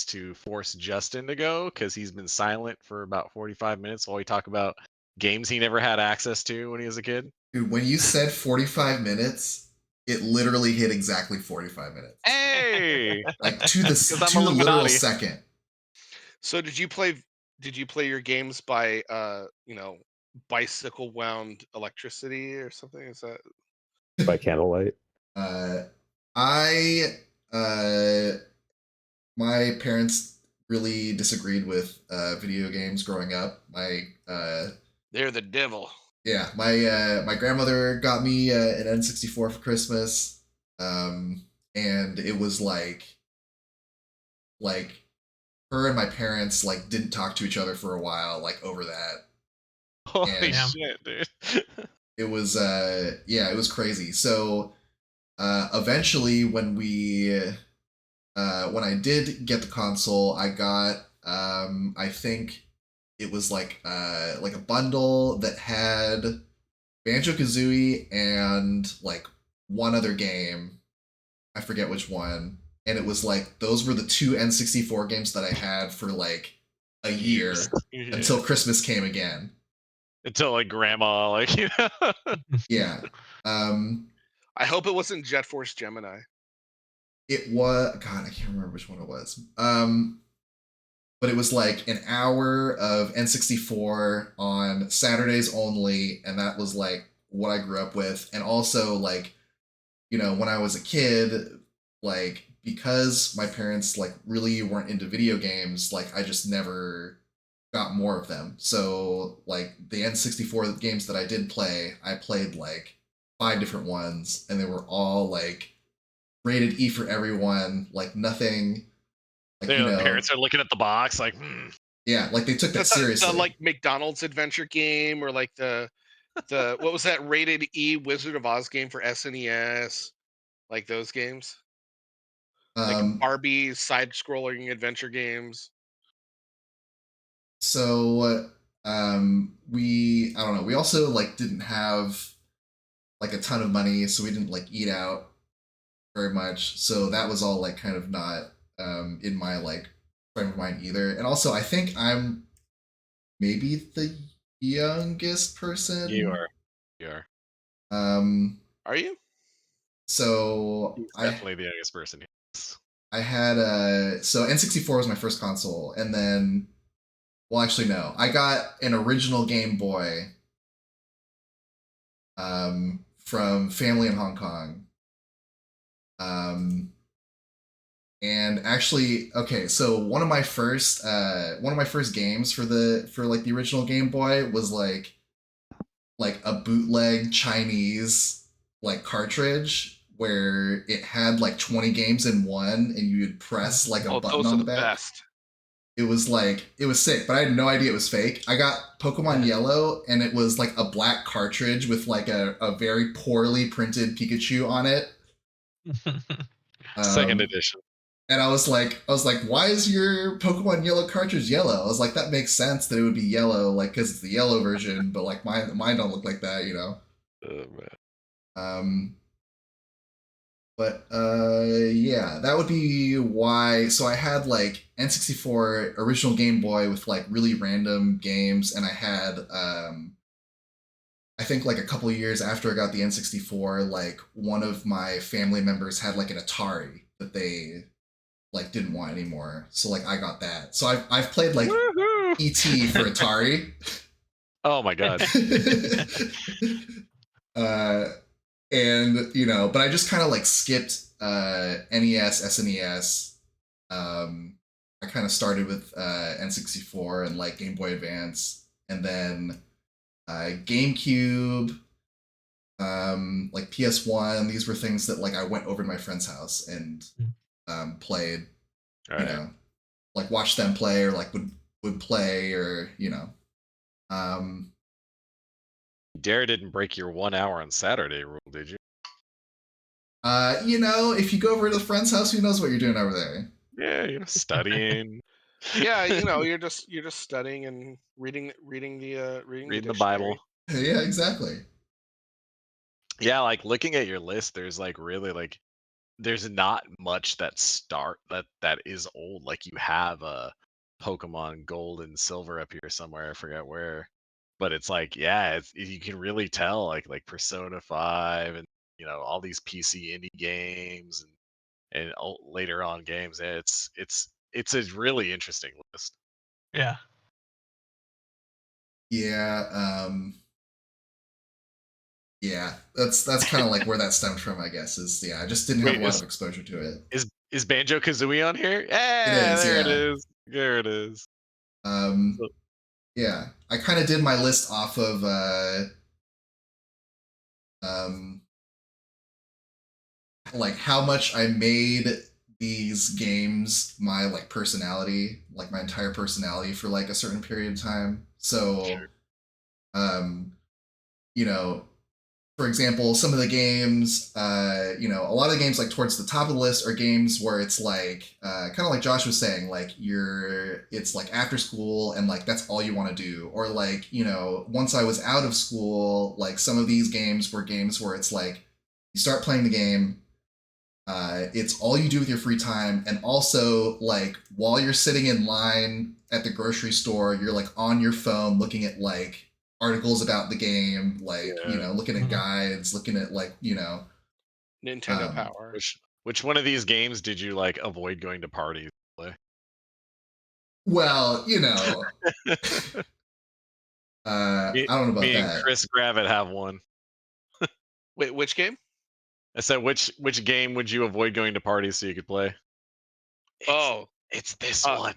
to force Justin to go because he's been silent for about 45 minutes while we talk about games he never had access to when he was a kid. Dude, when you said 45 minutes, it literally hit exactly 45 minutes. Hey, Like to the 'Cause I'm to the literal Illuminati. second. So did you play your games by bicycle wound electricity or something? Is that By candlelight. I my parents really disagreed with video games growing up. they're the devil? Yeah, my grandmother got me an N64 for Christmas, and it was like her and my parents like didn't talk to each other for a while, like over that. Holy Yeah. shit, dude. It was yeah, it was crazy. So eventually when I did get the console, I got I think it was like a bundle that had Banjo-Kazooie and like one other game. I forget which one. And it was like those were the two N64 games that I had for like a year Yeah. until Christmas came again. Until like grandma, like Yeah. I hope it wasn't Jet Force Gemini. It was God, I can't remember which one it was. But it was like an hour of N64 on Saturdays only, and that was like what I grew up with. And also like, when I was a kid, like because my parents like really weren't into video games, like I just never got more of them. So like the N64 games that I did play, I played like 5 different ones, and they were all like rated E for everyone, like nothing like parents are looking at the box like, yeah, like they took that seriously. The like McDonald's adventure game, or like the what was that rated E Wizard of Oz game for SNES? Like those games, like Barbie side-scrolling adventure games. So I don't know, we also like didn't have like a ton of money, so we didn't like eat out very much. So that was all like kind of not in my like frame of mind either. And also I think I'm maybe the youngest person. you are. Are you? So He's definitely the youngest person here. I had so N64 was my first console, and then well actually no, I got an original Game Boy from family in Hong Kong. And actually, okay, so one of my first games for like the original Game Boy was like a bootleg Chinese like cartridge where it had like 20 games in one, and you would press like a button those on are the the back. best. It was sick, but I had no idea it was fake. I got Pokemon Yellow, and it was like a black cartridge with like a very poorly printed Pikachu on it. Second edition. And I was like, why is your Pokemon Yellow cartridge yellow? I was like, that makes sense that it would be yellow, like because it's the yellow version, but like mine don't look like that, Oh, man. But yeah, that would be why. So I had like N64 original Game Boy with like really random games, and I had I think like a couple of years after I got the N64, like one of my family members had like an Atari that they like didn't want anymore, so like I got that. So I've played like Woohoo! ET for Atari. Oh my god. And but I just kind of like skipped NES, SNES. I kind of started with N64 and like Game Boy Advance, and then GameCube, like PS1. These were things that like I went over to my friend's house and played. All right. Like watched them play, or like would play, or Dare didn't break your 1 hour on Saturday rule, did you? if you go over to the friend's house, who knows what you're doing over there? Yeah, studying, Yeah, you're just studying and reading the reading the dictionary. Bible. Yeah, exactly. Yeah, like looking at your list, there's like really there's not much that is old. Like you have a Pokemon Gold and Silver up here somewhere. I forget where, but it's like you can really tell like Persona 5 and all these PC indie games and later on games. Yeah, it's a really interesting list. Yeah. Yeah, yeah. That's kind of like where that stemmed from, I guess. I just didn't have a Wait, lot of exposure to it. is Banjo Kazooie on here? It Yeah, is, there it yeah. is. There it is. Um, So- yeah. I kind of did my list off of um, like how much I made these games my like personality, like my entire personality for like a certain period of time. So, um, you know, for example, some of the games, a lot of the games like towards the top of the list are games where it's like, kind of like Josh was saying, like it's like after school and like that's all you want to do. Or like, once I was out of school, like some of these games were games where it's like you start playing the game, it's all you do with your free time, and also like while you're sitting in line at the grocery store, you're like on your phone looking at like articles about the game, like looking at guides, looking at like Nintendo Power. Which one of these games did you like avoid going to parties to play? well, I don't know about Me and that. Chris Gravett have one. Wait, which game? I said, which game would you avoid going to parties so you could play? It's this one.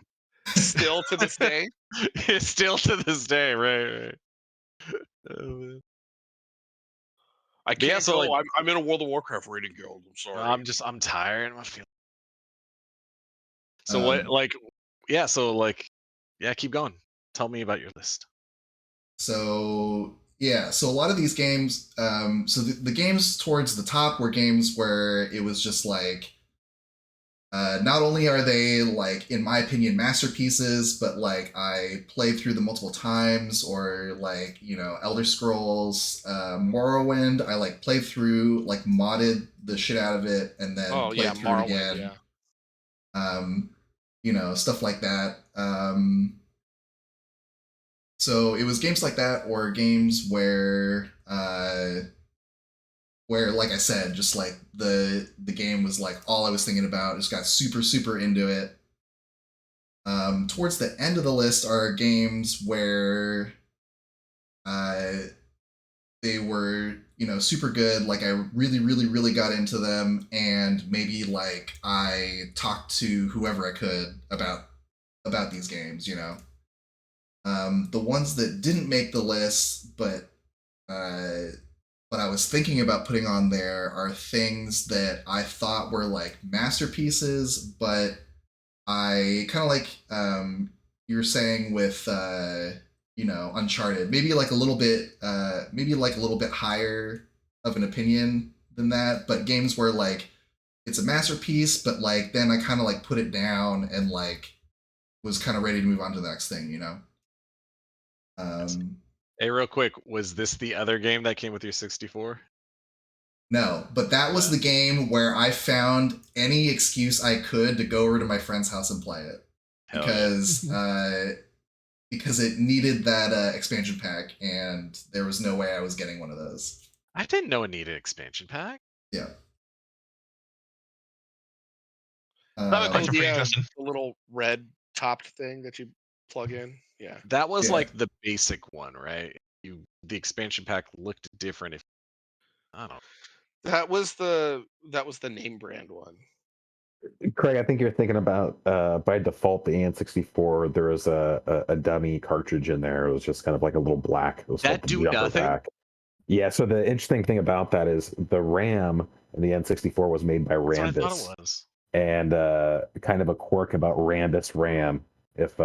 Still to this day. It's still to this day, right? Oh, man. I But yeah, can't so, go. like- I'm in a World of Warcraft raiding guild. I'm sorry. I'm tired. I'm feeling. So what? Like, yeah. So like, yeah. Keep going. Tell me about your list. So yeah, so a lot of these games, so the games towards the top were games where it was just like, not only are they like, in my opinion, masterpieces, but like I played through them multiple times, or like Elder Scrolls, Morrowind. I like played through, like modded the shit out of it, and then played through it again. Yeah. Stuff like that. So it was games like that, or games where like I said, just like the game was like all I was thinking about. Just got super super into it. Towards the end of the list are games where they were super good. Like I really really really got into them, and maybe like I talked to whoever I could about these games. The ones that didn't make the list, but what I was thinking about putting on there are things that I thought were like masterpieces, but I kind of like you were saying with Uncharted, maybe like a little bit higher of an opinion than that, but games where like it's a masterpiece, but like then I kind of like put it down and like was kind of ready to move on to the next thing. Hey, real quick, was this the other game that came with your 64? No, but that was the game where I found any excuse I could to go over to my friend's house and play it. Hell Because it needed that expansion pack, and there was no way I was getting one of those. I didn't know it needed expansion pack. Yeah. I have a question for you, Justin. The little red topped thing that you plug in. Yeah. That was Yeah. like the basic one, right? The expansion pack looked different. If I don't know. That was the name brand one. Craig, I think you're thinking about by default the N64. There was a dummy cartridge in there. It was just kind of like a little black. It was That called the do Jumper nothing? Pack. Yeah. So the interesting thing about that is the RAM in the N64 was made by That's what I Rambus, thought it was. and kind of a quirk about Rambus RAM. If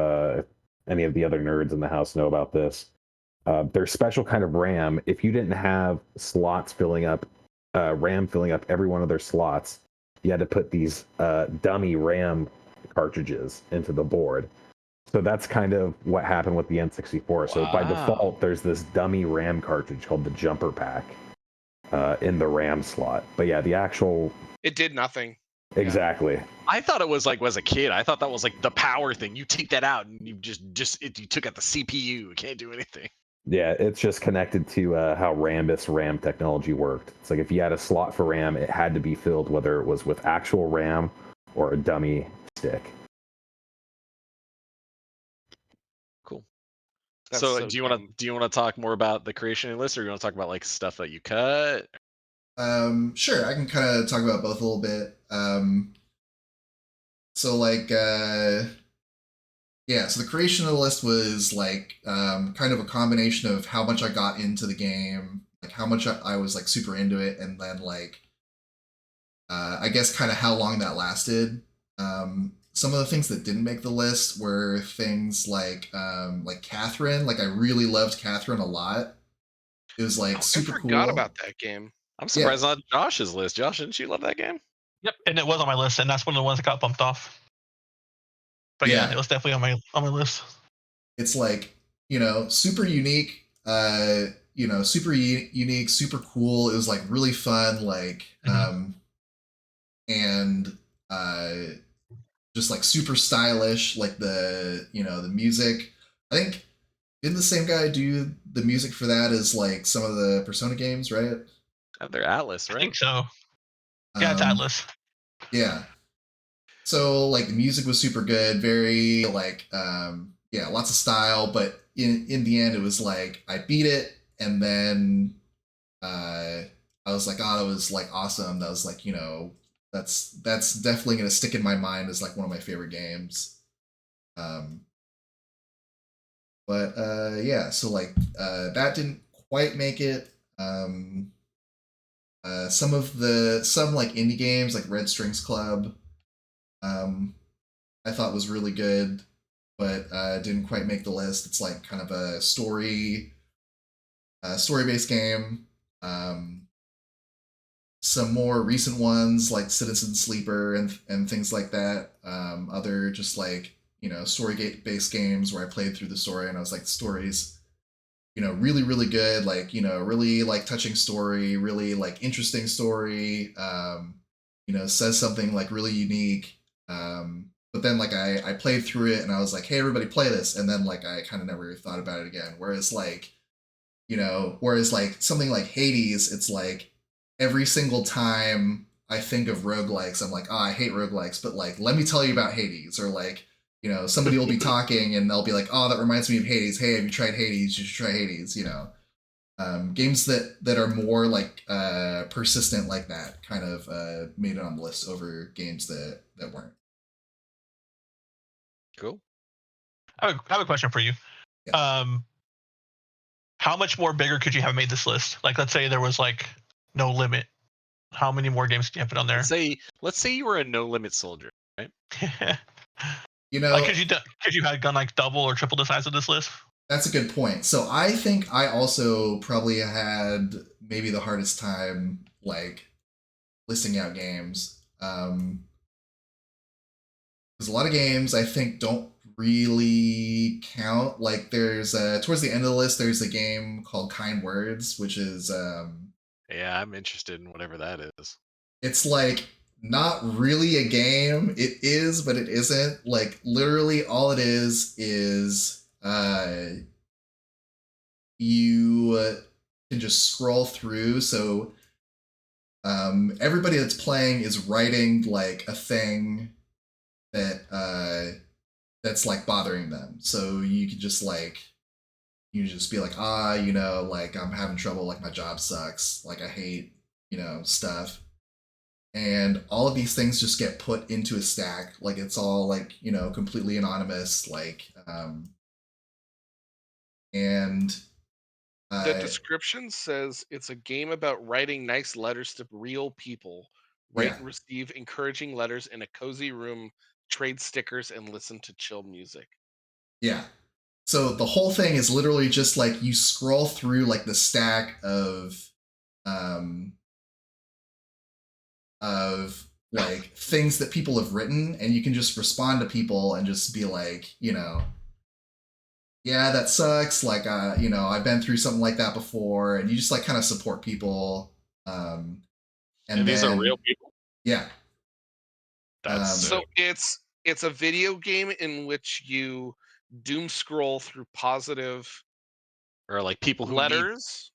any of the other nerds in the house know about this, their special kind of RAM. If you didn't have slots filling up, RAM filling up every one of their slots, you had to put these dummy RAM cartridges into the board. So that's kind of what happened with the N64. So by default, there's this dummy RAM cartridge called the Jumper Pack in the RAM slot. But yeah, the actual... It did nothing. Exactly. I thought it was like, as a kid, I thought that was like the power thing. You take that out and you you took out the CPU. It can't do anything. Yeah, it's just connected to how Rambus RAM technology worked. It's like if you had a slot for RAM, it had to be filled whether it was with actual RAM or a dummy stick. Cool. That's So do you want dumb. to talk more about the creation of lists, or you want to talk about like stuff that you cut? Sure, I can kind of talk about both a little bit. So like yeah, so the creation of the list was like kind of a combination of how much I got into the game, like how much I was like super into it, and then like I guess kind of how long that lasted. Some of the things that didn't make the list were things like Catherine. Like I really loved Catherine a lot. It was like super I forgot cool. about that game. I'm surprised not Josh's list. Josh, didn't you love that game? Yep, and it was on my list, and that's one of the ones that got bumped off. But yeah, it was definitely on my list. It's like, super unique, unique, super cool. It was like really fun, like and just like super stylish, like the music. I think didn't the same guy do the music for that as like some of the Persona games, right? They're Atlas, right? I think so. Yeah, it's Atlas. Yeah. So like the music was super good, very like lots of style, but in the end it was like I beat it, and then I was like, oh, that was like awesome. That was like, that's definitely gonna stick in my mind as like one of my favorite games. So like that didn't quite make it. Some like indie games like Red Strings Club, I thought was really good, but didn't quite make the list. It's like kind of a story-based game. Some more recent ones like Citizen Sleeper and things like that. Other just like story-based games where I played through the story and I was like, the story's really really good. Like really like touching story, really like interesting story. Says something like really unique. But then like I played through it and I was like, hey, everybody play this. And then like I kind of never thought about it again. Whereas like something like Hades, it's like every single time I think of roguelikes, I'm like, oh, I hate roguelikes, but like, let me tell you about Hades. Or like, somebody will be talking and they'll be like, oh, that reminds me of Hades. Hey, have you tried Hades? You should try Hades, Games that are more like persistent like that kind of made it on the list over games that weren't. Cool. I have a question for you. Yeah. How much more bigger could you have made this list? Like, let's say there was like no limit. How many more games could you have put on there? Let's say you were a No Limit Soldier, right? Like, could you have gone like double or triple the size of this list? That's a good point. So I think I also probably had maybe the hardest time like listing out games. Because a lot of games I think don't really count. Like there's towards the end of the list there's a game called Kind Words, which is yeah, I'm interested in whatever that is. It's like not really a game. It is, but it isn't. Like literally all it is you can just scroll through. So everybody that's playing is writing like a thing that that's like bothering them. So you could just like be like, like I'm having trouble, like my job sucks, like I hate, stuff. And all of these things just get put into a stack. Like it's all like, completely anonymous, like and the description says it's a game about writing nice letters to real people. Write and receive encouraging letters in a cozy room, trade stickers, and listen to chill music. Yeah. So the whole thing is literally just like you scroll through like the stack of like things that people have written, and you can just respond to people and just be like, yeah, that sucks. Like, I've been through something like that before, and you just like kind of support people. And these are real then, people. yeah. That's So it's a video game in which you doom scroll through positive or like people who need. letters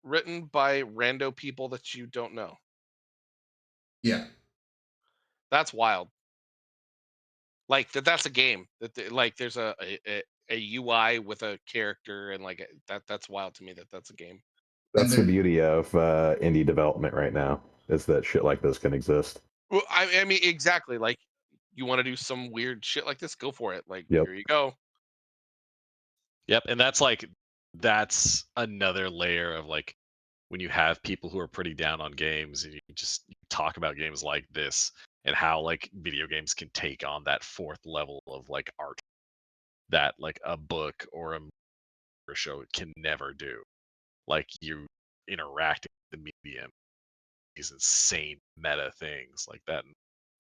written by rando people that you don't know. Yeah. That's wild. Like that's a game. Like there's a UI with a character and like that's wild to me that that's a game. That's the there- beauty of indie development right now, is that shit like this can exist. Well, I mean exactly. Like you want to do some weird shit like this, go for it. Like Yep. here you go. Yep, and that's another layer of like when you have people who are pretty down on games and you just talk about games like this and how like video games can take on that fourth level of like art that like a book or a show can never do. Like you interacting with the medium, these insane meta things like that.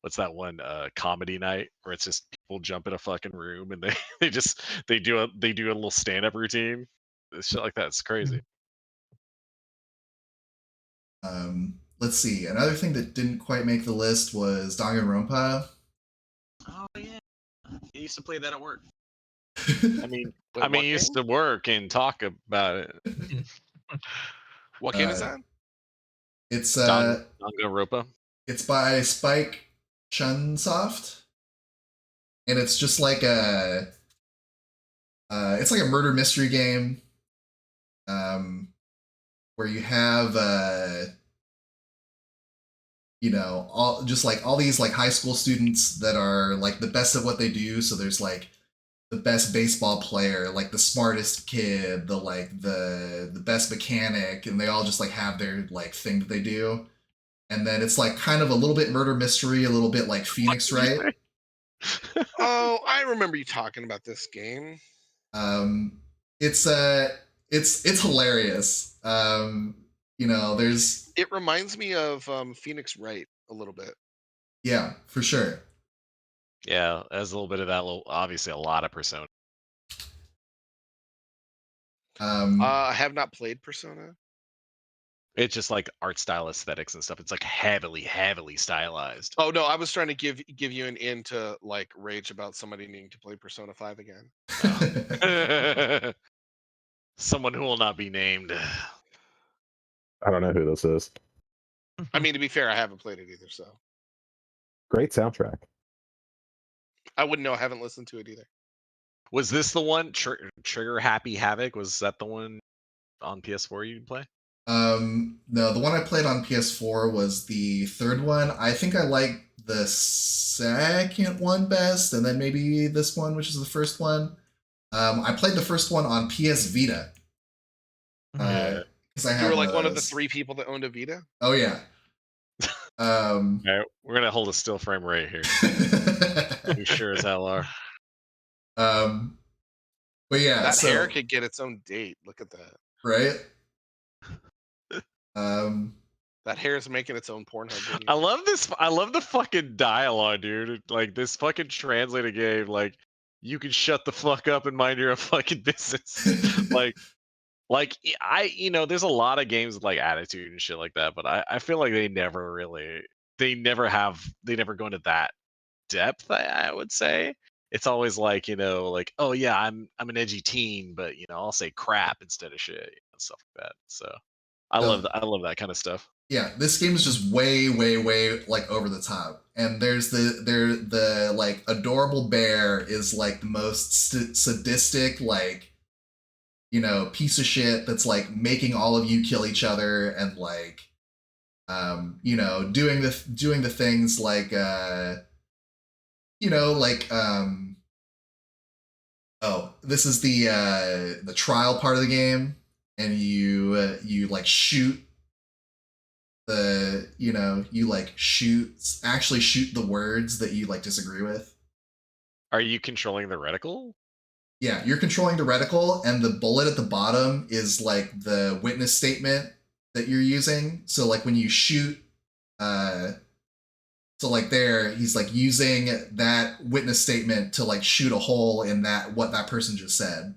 What's that one comedy night where it's just people jump in a fucking room and they do a little stand up routine. Shit like that. It's crazy. Let's see. Another thing that didn't quite make the list was Danganronpa. Oh yeah, I used to play that at work. I mean, Wait, what I used to work and talk about it. What game is that? It's Danganronpa. it's by Spike Chunsoft, and it's just like it's like a murder mystery game, where you have all these like high school students that are like the best at what they do. So there's like the best baseball player, like the smartest kid, the best mechanic, and they all just like have their like thing that they do. And then it's like kind of a little bit murder mystery, a little bit like Phoenix Wright. Oh, I remember you talking about this game. It's hilarious. There's It reminds me of Phoenix Wright a little bit. yeah, for sure. Yeah, there's a little bit of that. Obviously, a lot of Persona. I have not played Persona. It's just like art style aesthetics and stuff. It's like heavily stylized. Oh no, I was trying to give you an in to like rage about somebody needing to play Persona 5 again. Someone who will not be named. I don't know who this is. I mean, to be fair, I haven't played it either, so Great soundtrack. I wouldn't know. I haven't listened to it either. Was this the one? Trigger Happy Havoc? Was that the one on PS4 you play? No, the one I played on PS4 was the third one. I think I like the second one best, and then maybe this one, which is the first one. I played the first one on PS Vita. Because I had You were like one of the those. 3 people that owned a Vita. Oh yeah. All right, we're gonna hold a still frame right here. You sure as hell are. But yeah, That hair could get its own date. Look at that. Right. That hair is making its own Pornhub video. I love this. I love the fucking dialogue, dude. Like this fucking translated game. Like you can shut the fuck up and mind your own fucking business. like there's a lot of games with like attitude and shit like that, but I feel like they never go into that depth. I would say it's always like like, oh yeah, I'm an edgy teen, but I'll say crap instead of shit and stuff like that. So I love that kind of stuff. Yeah, this game is just way like over the top. And there's the like adorable bear is like the most sadistic, like piece of shit that's like making all of you kill each other and like doing the things like oh, this is the trial part of the game, and you like shoot actually shoot the words that you like disagree with. Are you controlling the reticle? Yeah, you're controlling the reticle, and the bullet at the bottom is like the witness statement that you're using. So like when you shoot So like there, he's like using that witness statement to like shoot a hole in that what that person just said.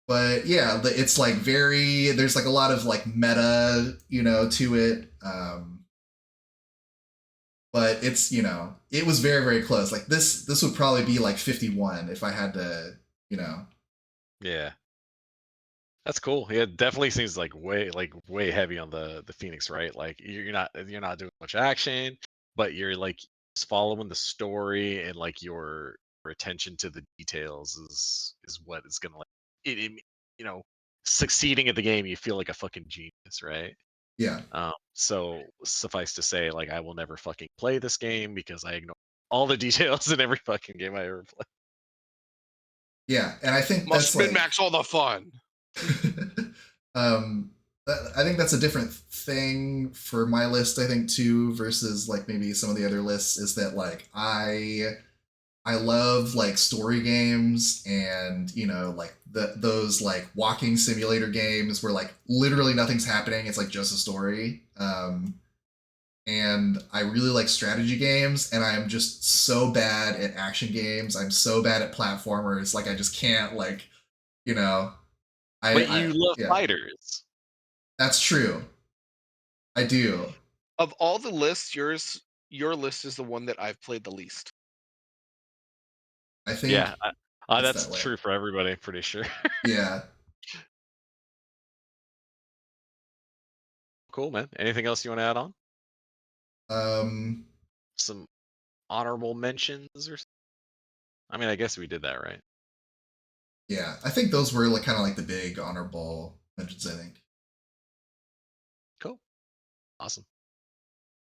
But yeah, it's like there's like a lot of like meta, to it. But it's, it was very, very close. Like this would probably be like 51 if I had to, Yeah. That's cool. Yeah, it definitely seems like way heavy on the Phoenix, right? Like you're not doing much action, but you're like just following the story, and like your attention to the details is what is gonna like it succeeding at the game. You feel like a fucking genius, right? Yeah. So suffice to say, like I will never fucking play this game because I ignore all the details in every fucking game I ever play. Yeah, and I think Must that's like min-max all the fun. I think that's a different thing for my list, I think, too, versus like maybe some of the other lists, is that like I love like story games, and like those like walking simulator games where like literally nothing's happening, it's like just a story. And I really like strategy games, and I'm just so bad at action games. I'm so bad at platformers, like I just can't like, But you love yeah. fighters. That's true. I do. Of all the lists, your list is the one that I've played the least. I think Yeah, it's that's that way. true for everybody, I'm pretty sure. Yeah. Cool, man. Anything else you want to add on? Some honorable mentions or something? I mean, I guess we did that, right? Yeah, I think those were like kind of like the big honorable mentions, I think. Cool. Awesome.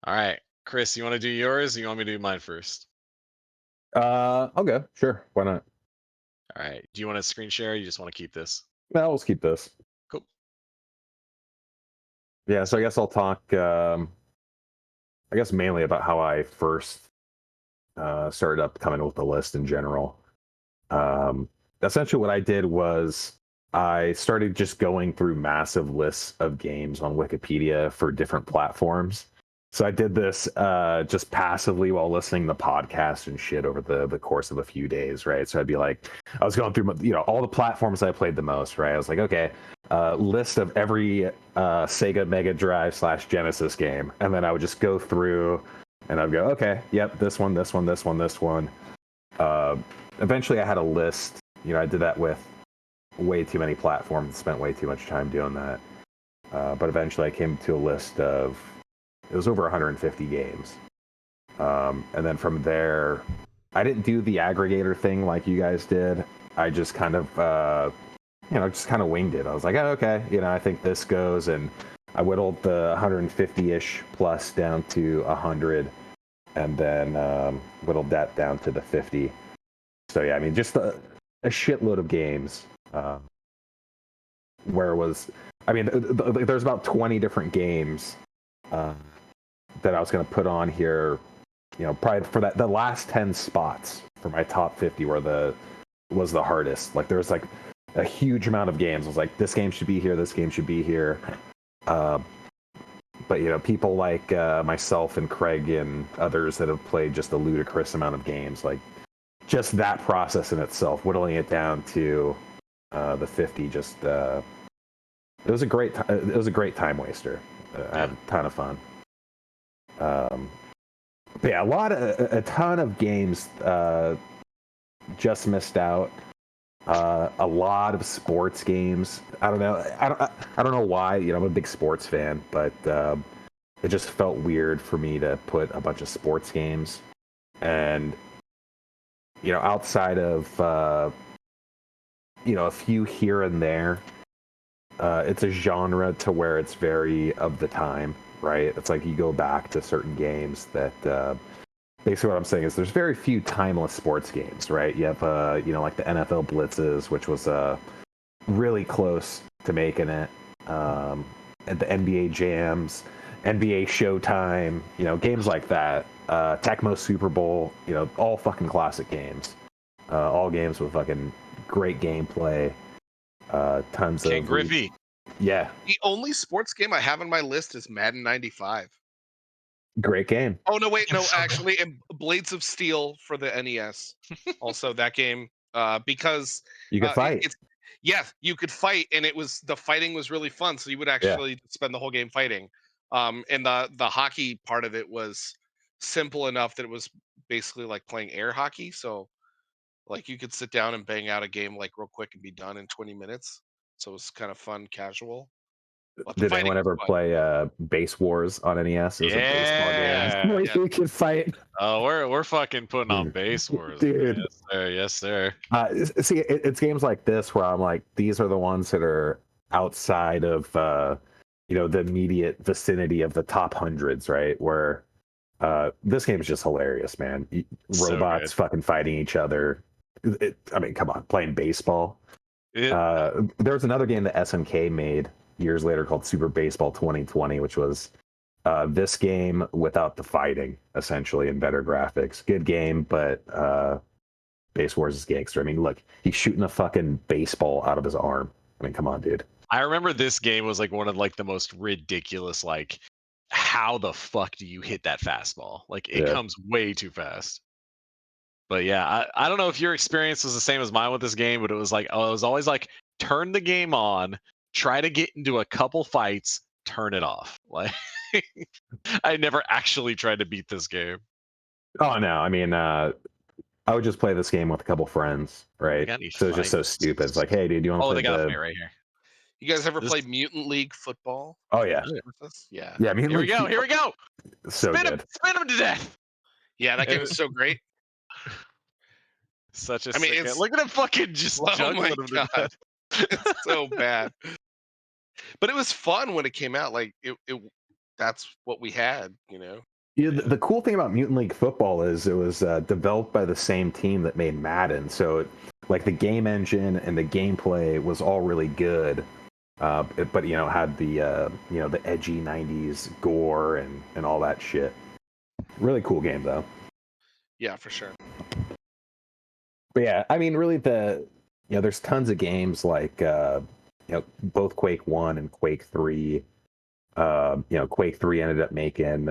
All right. Chris, you want to do yours, or you want me to do mine first? I'll go. Sure. Why not? All right. Do you want to screen share, or you just want to keep this? No, let's keep this. Cool. Yeah, so I guess I'll talk, mainly about how I first started up coming with the list in general. Essentially, what I did was I started just going through massive lists of games on Wikipedia for different platforms. So I did this just passively while listening to podcasts and shit over the course of a few days, right? So I'd be like, I was going through, all the platforms I played the most, right? I was like, okay, list of every Sega Mega Drive / Genesis game, and then I would just go through, and I'd go, okay, yep, this one, this one, this one, this one. Eventually, I had a list. I did that with way too many platforms, spent way too much time doing that. But eventually, I came to a list of, it was over 150 games. And then from there, I didn't do the aggregator thing like you guys did. I just kind of, winged it. I was like, oh, okay, I think this goes. And I whittled the 150-ish plus down to 100, and then whittled that down to the 50. So yeah, I mean, just a shitload of games. Where it was, I mean, there's about 20 different games that I was going to put on here, probably for the last 10 spots for my top 50 was the hardest. Like there was like a huge amount of games. I was like, this game should be here, this game should be here. But people like myself and Craig and others that have played just a ludicrous amount of games, like just that process in itself, whittling it down to the 50, just it was a great time waster. I had a ton of fun. But yeah, a ton of games just missed out. A lot of sports games. I don't know. I don't know why. I'm a big sports fan, but it just felt weird for me to put a bunch of sports games. And outside of a few here and there, it's a genre to where it's very of the time, right? It's like you go back to certain games that basically what I'm saying is there's very few timeless sports games, right? You have like the NFL Blitzes, which was really close to making it, and the NBA Jams, NBA Showtime, games like that, Tecmo Super Bowl, all fucking classic games, all games with fucking great gameplay, tons King of Griffey. Yeah, The only sports game I have on my list is Madden 95. great game. Oh no, wait, It's no, so good. actually, and Blades of Steel for the NES. Also, that game, because You could fight. it's you could fight, and the fighting was really fun. So you would actually spend the whole game fighting. And the hockey part of it was simple enough that it was basically like playing air hockey. So like you could sit down and bang out a game like real quick and be done in 20 minutes. So it was kind of fun, casual. But the Did fighting anyone was ever fun. play Base Wars on NES? It was a baseball Yeah. game where Yeah. you could fight. Oh, we're fucking putting on base wars, Dude. Yes, sir. Yes, sir. See, it's games like this where I'm like, these are the ones that are outside of the immediate vicinity of the top hundreds, right? Where this game is just hilarious, man. So Robots good. fucking fighting each other. I mean, come on, playing baseball. There's another game that SNK made years later called Super Baseball 2020, which was this game without the fighting, essentially, and better graphics. Good game, but Base Wars is gangster. I mean, look, he's shooting a fucking baseball out of his arm. I mean, come on, dude. I remember this game was like one of like the most ridiculous. Like, how the fuck do you hit that fastball? Like, it comes way too fast. But yeah, I don't know if your experience was the same as mine with this game, but it was like I was always like, turn the game on, try to get into a couple fights, turn it off. Like, I never actually tried to beat this game. Oh no, I mean, I would just play this game with a couple friends, right? got any So it's just so fights? stupid. It's like, hey, dude, do you want to Oh, play they got a the? fight right here. You guys ever This- play Mutant League football? Oh yeah, Yeah. yeah. I mean, Here we like, go. Here we go. so Spin him. good. Spin him to death. Yeah, that game is so great. Such a I mean, sick. it's- Look at him fucking just Oh juggling my him to God. death. It's so bad. But it was fun when it came out. Like that's what we had, you know. Yeah, the cool thing about Mutant League Football is it was developed by the same team that made Madden. So, like, the game engine and the gameplay was all really good. But had the edgy '90s gore and all that shit. Really cool game though. Yeah, for sure. But yeah, I mean, really, there's tons of games like both Quake 1 and Quake 3. Quake 3 ended up making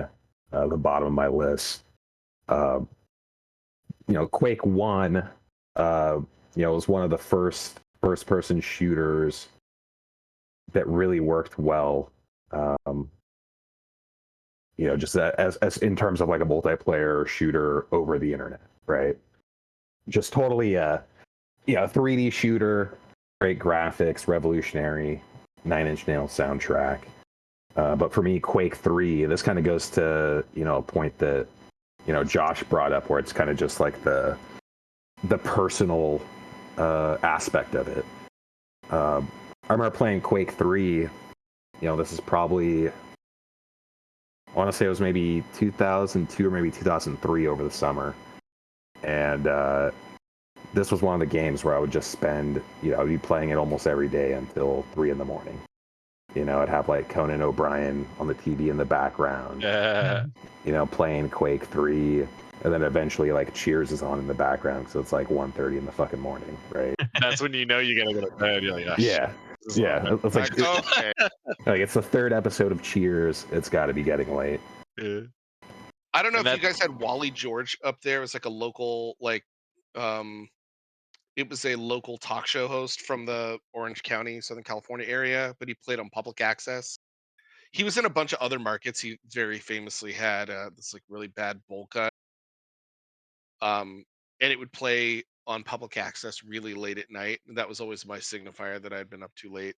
the bottom of my list. Quake 1, was one of the first-person shooters that really worked well. Just as in terms of like a multiplayer shooter over the internet, right? Just totally, 3D shooter, great graphics, revolutionary, Nine Inch Nails soundtrack. But for me, Quake 3, this kind of goes to, a point that, Josh brought up, where it's kind of just like the personal aspect of it. I remember playing Quake 3, this is probably, I want to say it was maybe 2002 or maybe 2003 over the summer. And this was one of the games where I would just spend, I'd be playing it almost every day until 3 a.m. I'd have like Conan O'Brien on the TV in the background, playing Quake 3. And then eventually like Cheers is on in the background. So it's like 1:30 in the fucking morning, right? That's when you know you gotta go to bed. You're like, oh, Yeah. shit, Yeah. It's like, Okay. like it's the third episode of Cheers. It's got to be getting late. yeah. I don't know And if you guys had Wally George up there. It was like a local, it was a local talk show host from the Orange County, Southern California area, but he played on public access. He was in a bunch of other markets. He very famously had this like really bad bowl cut. And it would play on public access really late at night. And that was always my signifier that I'd been up too late.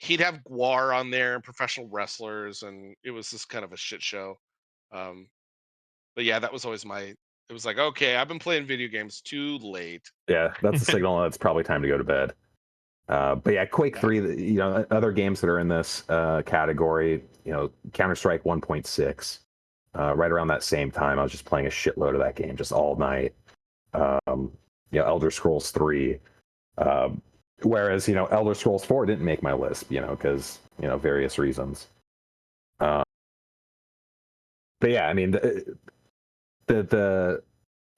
He'd have Guar on there and professional wrestlers, and it was just kind of a shit show. But yeah, that was always it was like, okay, I've been playing video games too late. Yeah, that's a signal that it's probably time to go to bed. But yeah, Quake 3, other games that are in this category, Counter-Strike 1.6. Right around that same time, I was just playing a shitload of that game just all night. Elder Scrolls 3. Whereas, Elder Scrolls 4 didn't make my list, because, various reasons. But yeah, I mean, the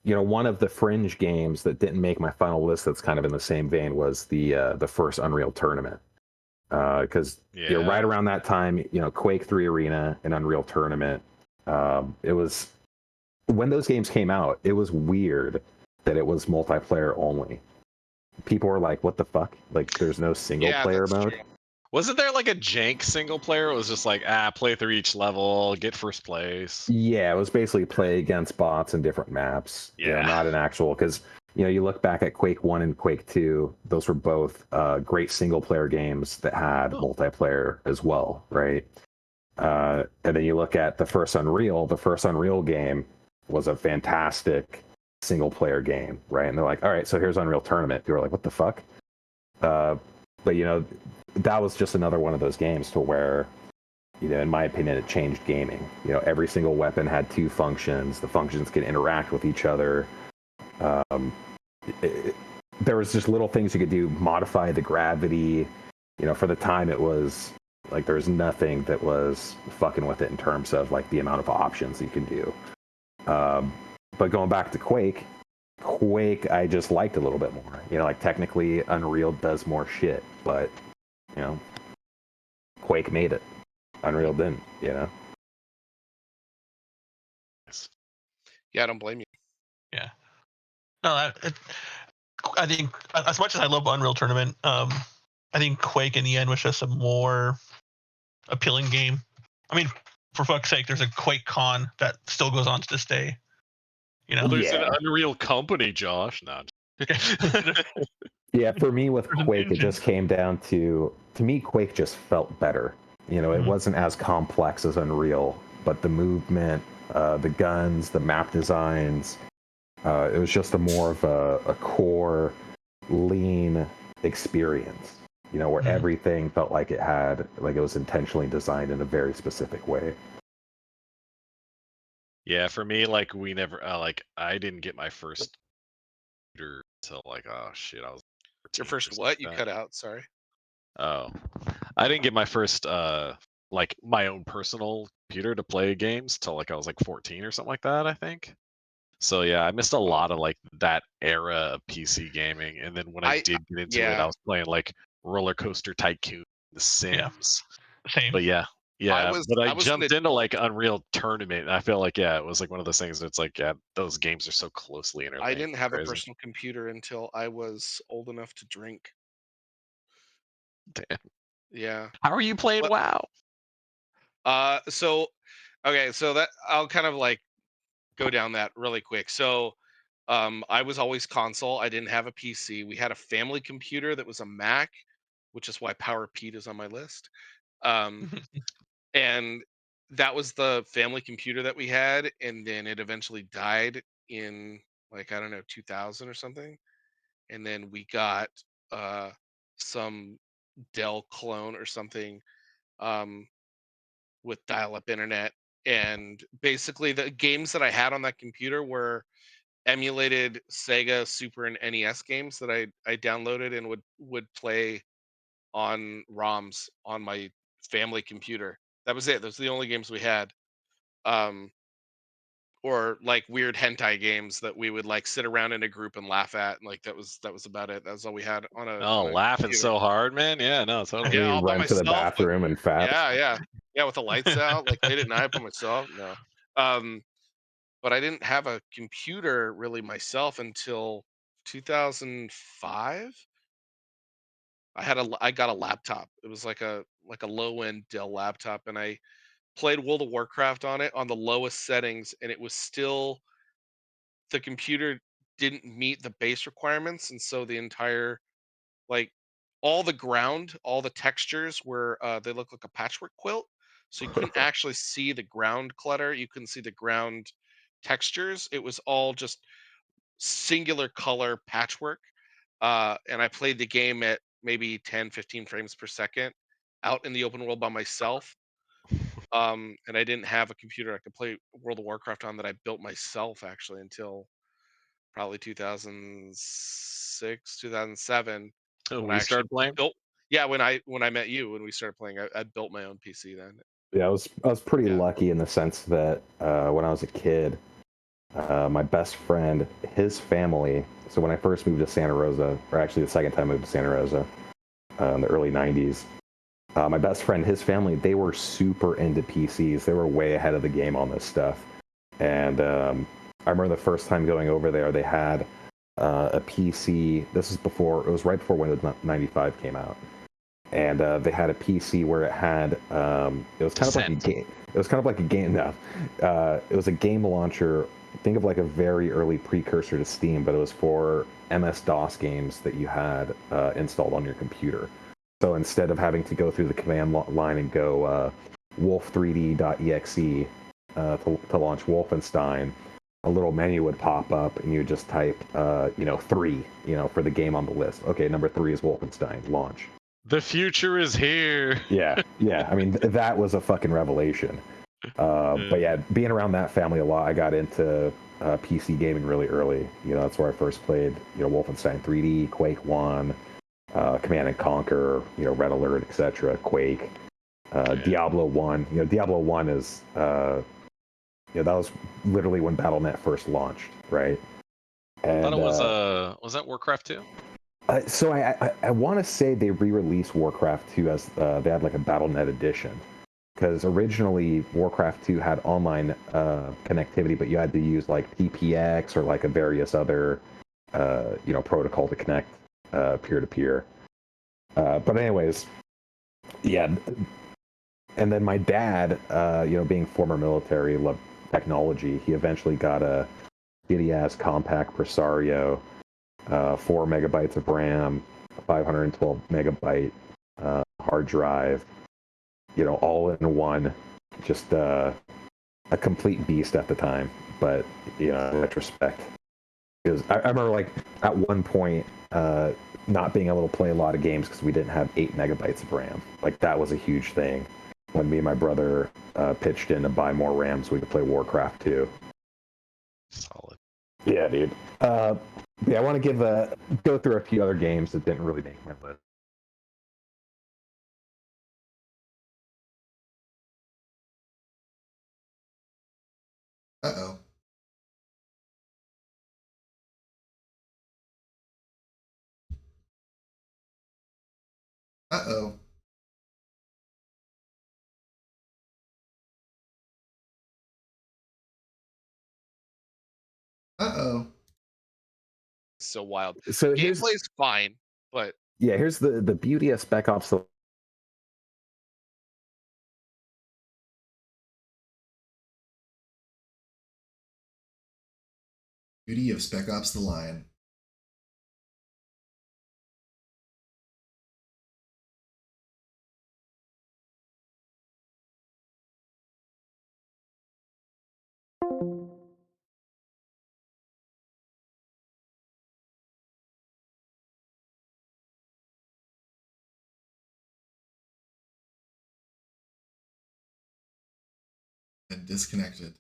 one of the fringe games that didn't make my final list that's kind of in the same vein was the first Unreal Tournament. Because right around that time, Quake 3 Arena and Unreal Tournament, it was when those games came out, it was weird that it was multiplayer only. People were like, "What the fuck? Like, there's no single player mode." True. Wasn't there like a jank single player? It was just like, play through each level, get first place. Yeah, it was basically play against bots in different maps. Yeah. Not an actual, because you look back at Quake 1 and Quake 2, those were both great single player games that had multiplayer as well, right? And then you look at the first Unreal game was a fantastic single player game, right? And they're like, all right, so here's Unreal Tournament. People were like, what the fuck? But that was just another one of those games to where, in my opinion, it changed gaming. Every single weapon had two functions. The functions could interact with each other. There was just little things you could do, modify the gravity. For the time, it was like there was nothing that was fucking with it in terms of like the amount of options you can do. But going back to Quake, I just liked a little bit more. Like technically Unreal does more shit, but Quake made it. Unreal didn't, Yeah, I don't blame you. Yeah. No, I think as much as I love Unreal Tournament, I think Quake in the end was just a more appealing game. I mean, for fuck's sake, there's a Quake Con that still goes on to this day. Well, there's an Unreal company, Josh. No. Yeah, for me with Quake, it just came down to me, Quake just felt better. It wasn't as complex as Unreal, but the movement, the guns, the map designs, it was just a more of a core, lean experience. Where everything felt like it was intentionally designed in a very specific way. Yeah, for me, like we never, I didn't get my first computer until like, oh shit, I was. Your first what? You cut out. Sorry. Oh, I didn't get my first like my own personal computer to play games till like I was like 14 or something like that, I think. So yeah, I missed a lot of like that era of PC gaming, and then when I did get into it, I was playing like Roller Coaster Tycoon, The Sims. Same. But yeah, but I jumped into into like Unreal Tournament, and I feel like it was like one of those things that's like those games are so closely interlinked. I didn't have a personal computer until I was old enough to drink. Damn. Yeah. How are you playing WoW? So that I'll kind of like go down that really quick. So I was always console. I didn't have a PC. We had a family computer that was a Mac, which is why Power Pete is on my list. And that was the family computer that we had, and then it eventually died in like, I don't know, 2000 or something. And then we got some Dell clone or something, with dial-up internet. And basically the games that I had on that computer were emulated Sega, Super, and NES games that I downloaded and would play on ROMs on my family computer. That was it. Those were the only games we had. Or like weird hentai games that we would like sit around in a group and laugh at. And like that was about it. That was all we had on a Laughing computer. so hard, man. Yeah, no, totally. Yeah, all by run to the myself. bathroom and fap. Yeah, with the lights out, like late at night by myself. No. But I didn't have a computer really myself until 2005. I got a laptop. It was like a low end Dell laptop, and I played World of Warcraft on it on the lowest settings, and it was still, the computer didn't meet the base requirements, and so the entire, like, all the textures were they look like a patchwork quilt, so you couldn't actually see the ground clutter. You couldn't see the ground textures. It was all just singular color patchwork. And I played the game at maybe 10-15 frames per second out in the open world by myself. And I didn't have a computer I could play World of Warcraft on that I built myself actually until probably 2006, 2007. When When we I actually started playing? when I met you, when we started playing, I built my own PC then. Yeah, I was pretty Yeah. lucky in the sense that when I was a kid, my best friend, his family. So when I first moved to Santa Rosa, or actually the second time I moved to Santa Rosa in the early 90s, my best friend, his family, they were super into PCs. They were way ahead of the game on this stuff. And I remember the first time going over there, they had a PC. This is before, it was right before Windows 95 came out. And they had a PC where it had, it was kind of like a game. It was kind of like a game. No, it was a game launcher. Think of like a very early precursor to Steam, but it was for MS-DOS games that you had installed on your computer. So instead of having to go through the command line and go wolf3d.exe to launch Wolfenstein, a little menu would pop up and you would just type, 3, for the game on the list. Okay, number 3 is Wolfenstein, launch. The future is here. Yeah. I mean, that was a fucking revelation. But yeah, being around that family a lot, I got into PC gaming really early. That's where I first played, Wolfenstein 3D, Quake 1, Command and Conquer, Red Alert, etc., Quake, Diablo 1. Diablo 1 is, that was literally when Battle.net first launched, right? And, I thought it was that Warcraft 2? So I want to say they re-released Warcraft 2 as they had like a Battle.net edition, because originally Warcraft 2 had online connectivity, but you had to use like TPX or like a various other protocol to connect peer-to-peer. But anyways, yeah. And then my dad, being former military, loved technology. He eventually got a shitty-ass compact Presario, 4 megabytes of RAM, 512 megabyte hard drive, all in one. Just a complete beast at the time. But, in retrospect, because I remember, like, at one point, not being able to play a lot of games because we didn't have 8 megabytes of RAM. Like, that was a huge thing when me and my brother pitched in to buy more RAM so we could play Warcraft 2. Solid. Yeah, dude. I want to go through a few other games that didn't really make my list. Uh-oh. Uh-oh. Uh-oh. So wild. So Gameplay's fine, but here's the beauty of Spec Ops. Beauty of Spec Ops: The Line. And disconnected.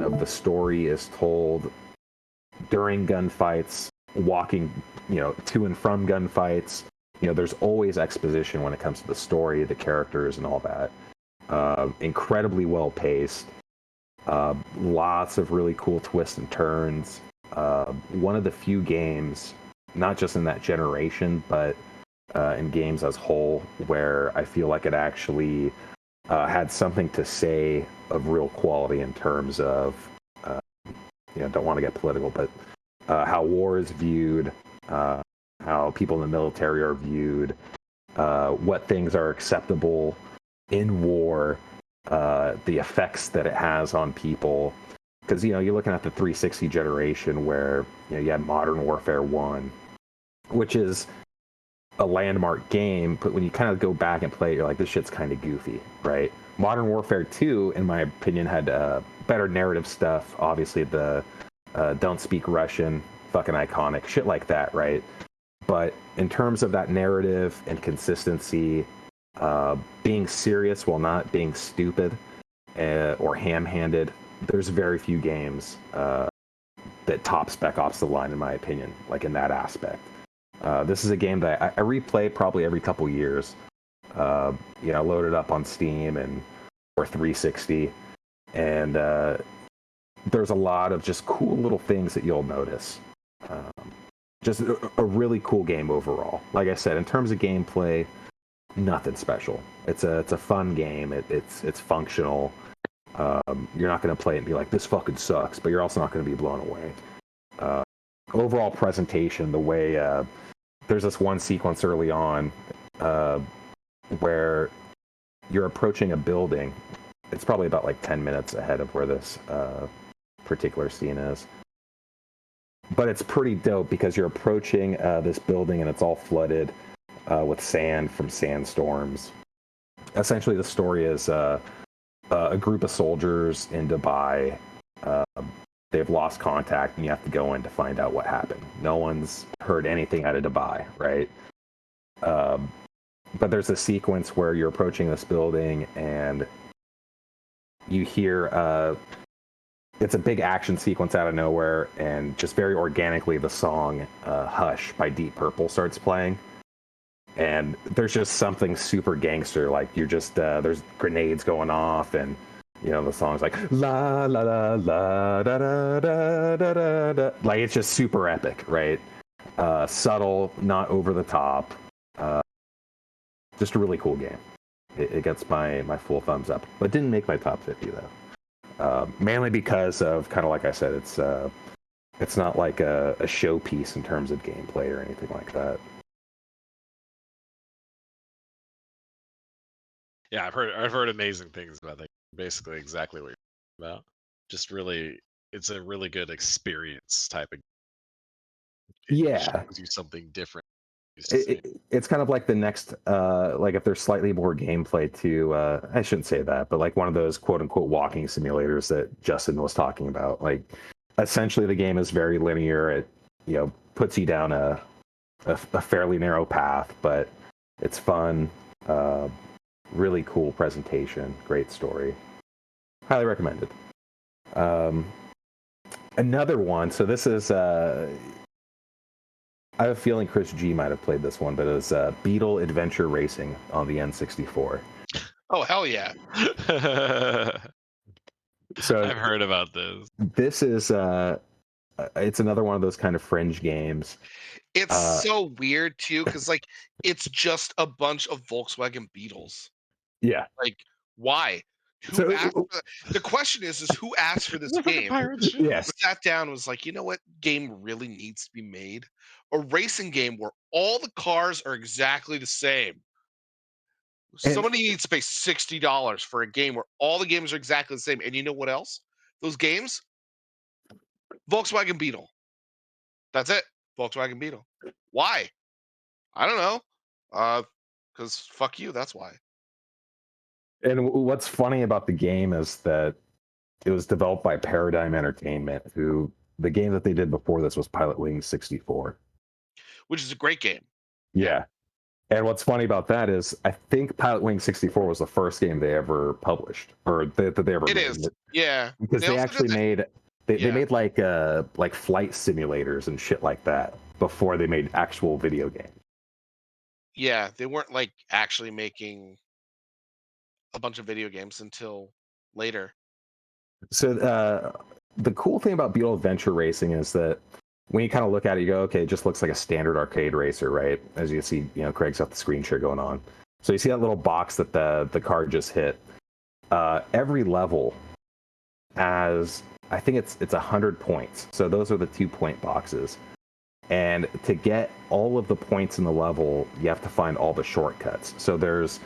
Of the story is told during gunfights, walking, to and from gunfights. There's always exposition when it comes to the story, the characters, and all that. Incredibly well paced. Lots of really cool twists and turns. One of the few games, not just in that generation, but in games as whole, where I feel like it actually had something to say of real quality in terms of, don't want to get political, but how war is viewed, how people in the military are viewed, what things are acceptable in war, the effects that it has on people. Because, you're looking at the 360 generation where, you had Modern Warfare 1, which is a landmark game, but when you kind of go back and play it, you're like, this shit's kind of goofy, right? Modern Warfare 2, in my opinion, had better narrative stuff. Obviously, the don't speak Russian, fucking iconic, shit like that, right? But in terms of that narrative and consistency, being serious while not being stupid or ham-handed, there's very few games that top Spec Ops: The Line, in my opinion, like in that aspect. This is a game that I replay probably every couple years. Load it up on Steam or 360, and there's a lot of just cool little things that you'll notice. Just a really cool game overall. Like I said, in terms of gameplay, nothing special. It's a fun game. It's functional. You're not going to play it and be like, this fucking sucks, but you're also not going to be blown away. Overall presentation, the way there's this one sequence early on where you're approaching a building. It's probably about like 10 minutes ahead of where this particular scene is. But it's pretty dope because you're approaching this building and it's all flooded with sand from sandstorms. Essentially, the story is a group of soldiers in Dubai. They've lost contact and you have to go in to find out what happened. No one's heard anything out of Dubai, right? But there's a sequence where you're approaching this building and you hear it's a big action sequence out of nowhere, and just very organically the song Hush by Deep Purple starts playing. And there's just something super gangster, like you're just there's grenades going off, and the song's like la la la la da da da da da, like it's just super epic, right? Subtle, not over the top. Just a really cool game. It gets my full thumbs up, but didn't make my top 50 though. Mainly because of, kind of like I said, it's not like a showpiece in terms of gameplay or anything like that. Yeah, I've heard amazing things about that. Basically, exactly what you're talking about. Just really, it's a really good experience type of. Yeah, shows you something different. It's kind of like the next, like if there's slightly more gameplay to, I shouldn't say that, but like one of those quote unquote walking simulators that Justin was talking about. Like, essentially the game is very linear. It, puts you down a fairly narrow path, but it's fun. Really cool presentation, great story. Highly recommended. Another one. So this is. I have a feeling Chris G might have played this one, but it was Beetle Adventure Racing on the N64. Oh, hell yeah. So I've heard about this. This is it's another one of those kind of fringe games. It's so weird too, because like it's just a bunch of Volkswagen Beetles. Yeah. Like, why? Who asked for that? The question is who asked for this game? Yes. Sat down and was like, you know what game really needs to be made? A racing game where all the cars are exactly the same. Somebody needs to pay $60 for a game where all the games are exactly the same. And you know what else? Those games? Volkswagen Beetle. That's it. Volkswagen Beetle. Why? I don't know. Because fuck you, that's why. And what's funny about the game is that it was developed by Paradigm Entertainment, who the game that they did before this was Pilot Wings 64. Which is a great game. Yeah. And what's funny about that is I think Pilot Wings 64 was the first game they ever published, or that they ever made. It is. Yeah. Because they actually made they made like flight simulators and shit like that before they made actual video games. Yeah, they weren't like actually making a bunch of video games until later. So the cool thing about Beetle Adventure Racing is that when you kind of look at it, you go, okay, it just looks like a standard arcade racer, right? As you can see, Craig's got the screen share going on. So you see that little box that the car just hit. Every level has, I think it's 100 points. So those are the 2-point boxes. And to get all of the points in the level, you have to find all the shortcuts. So there's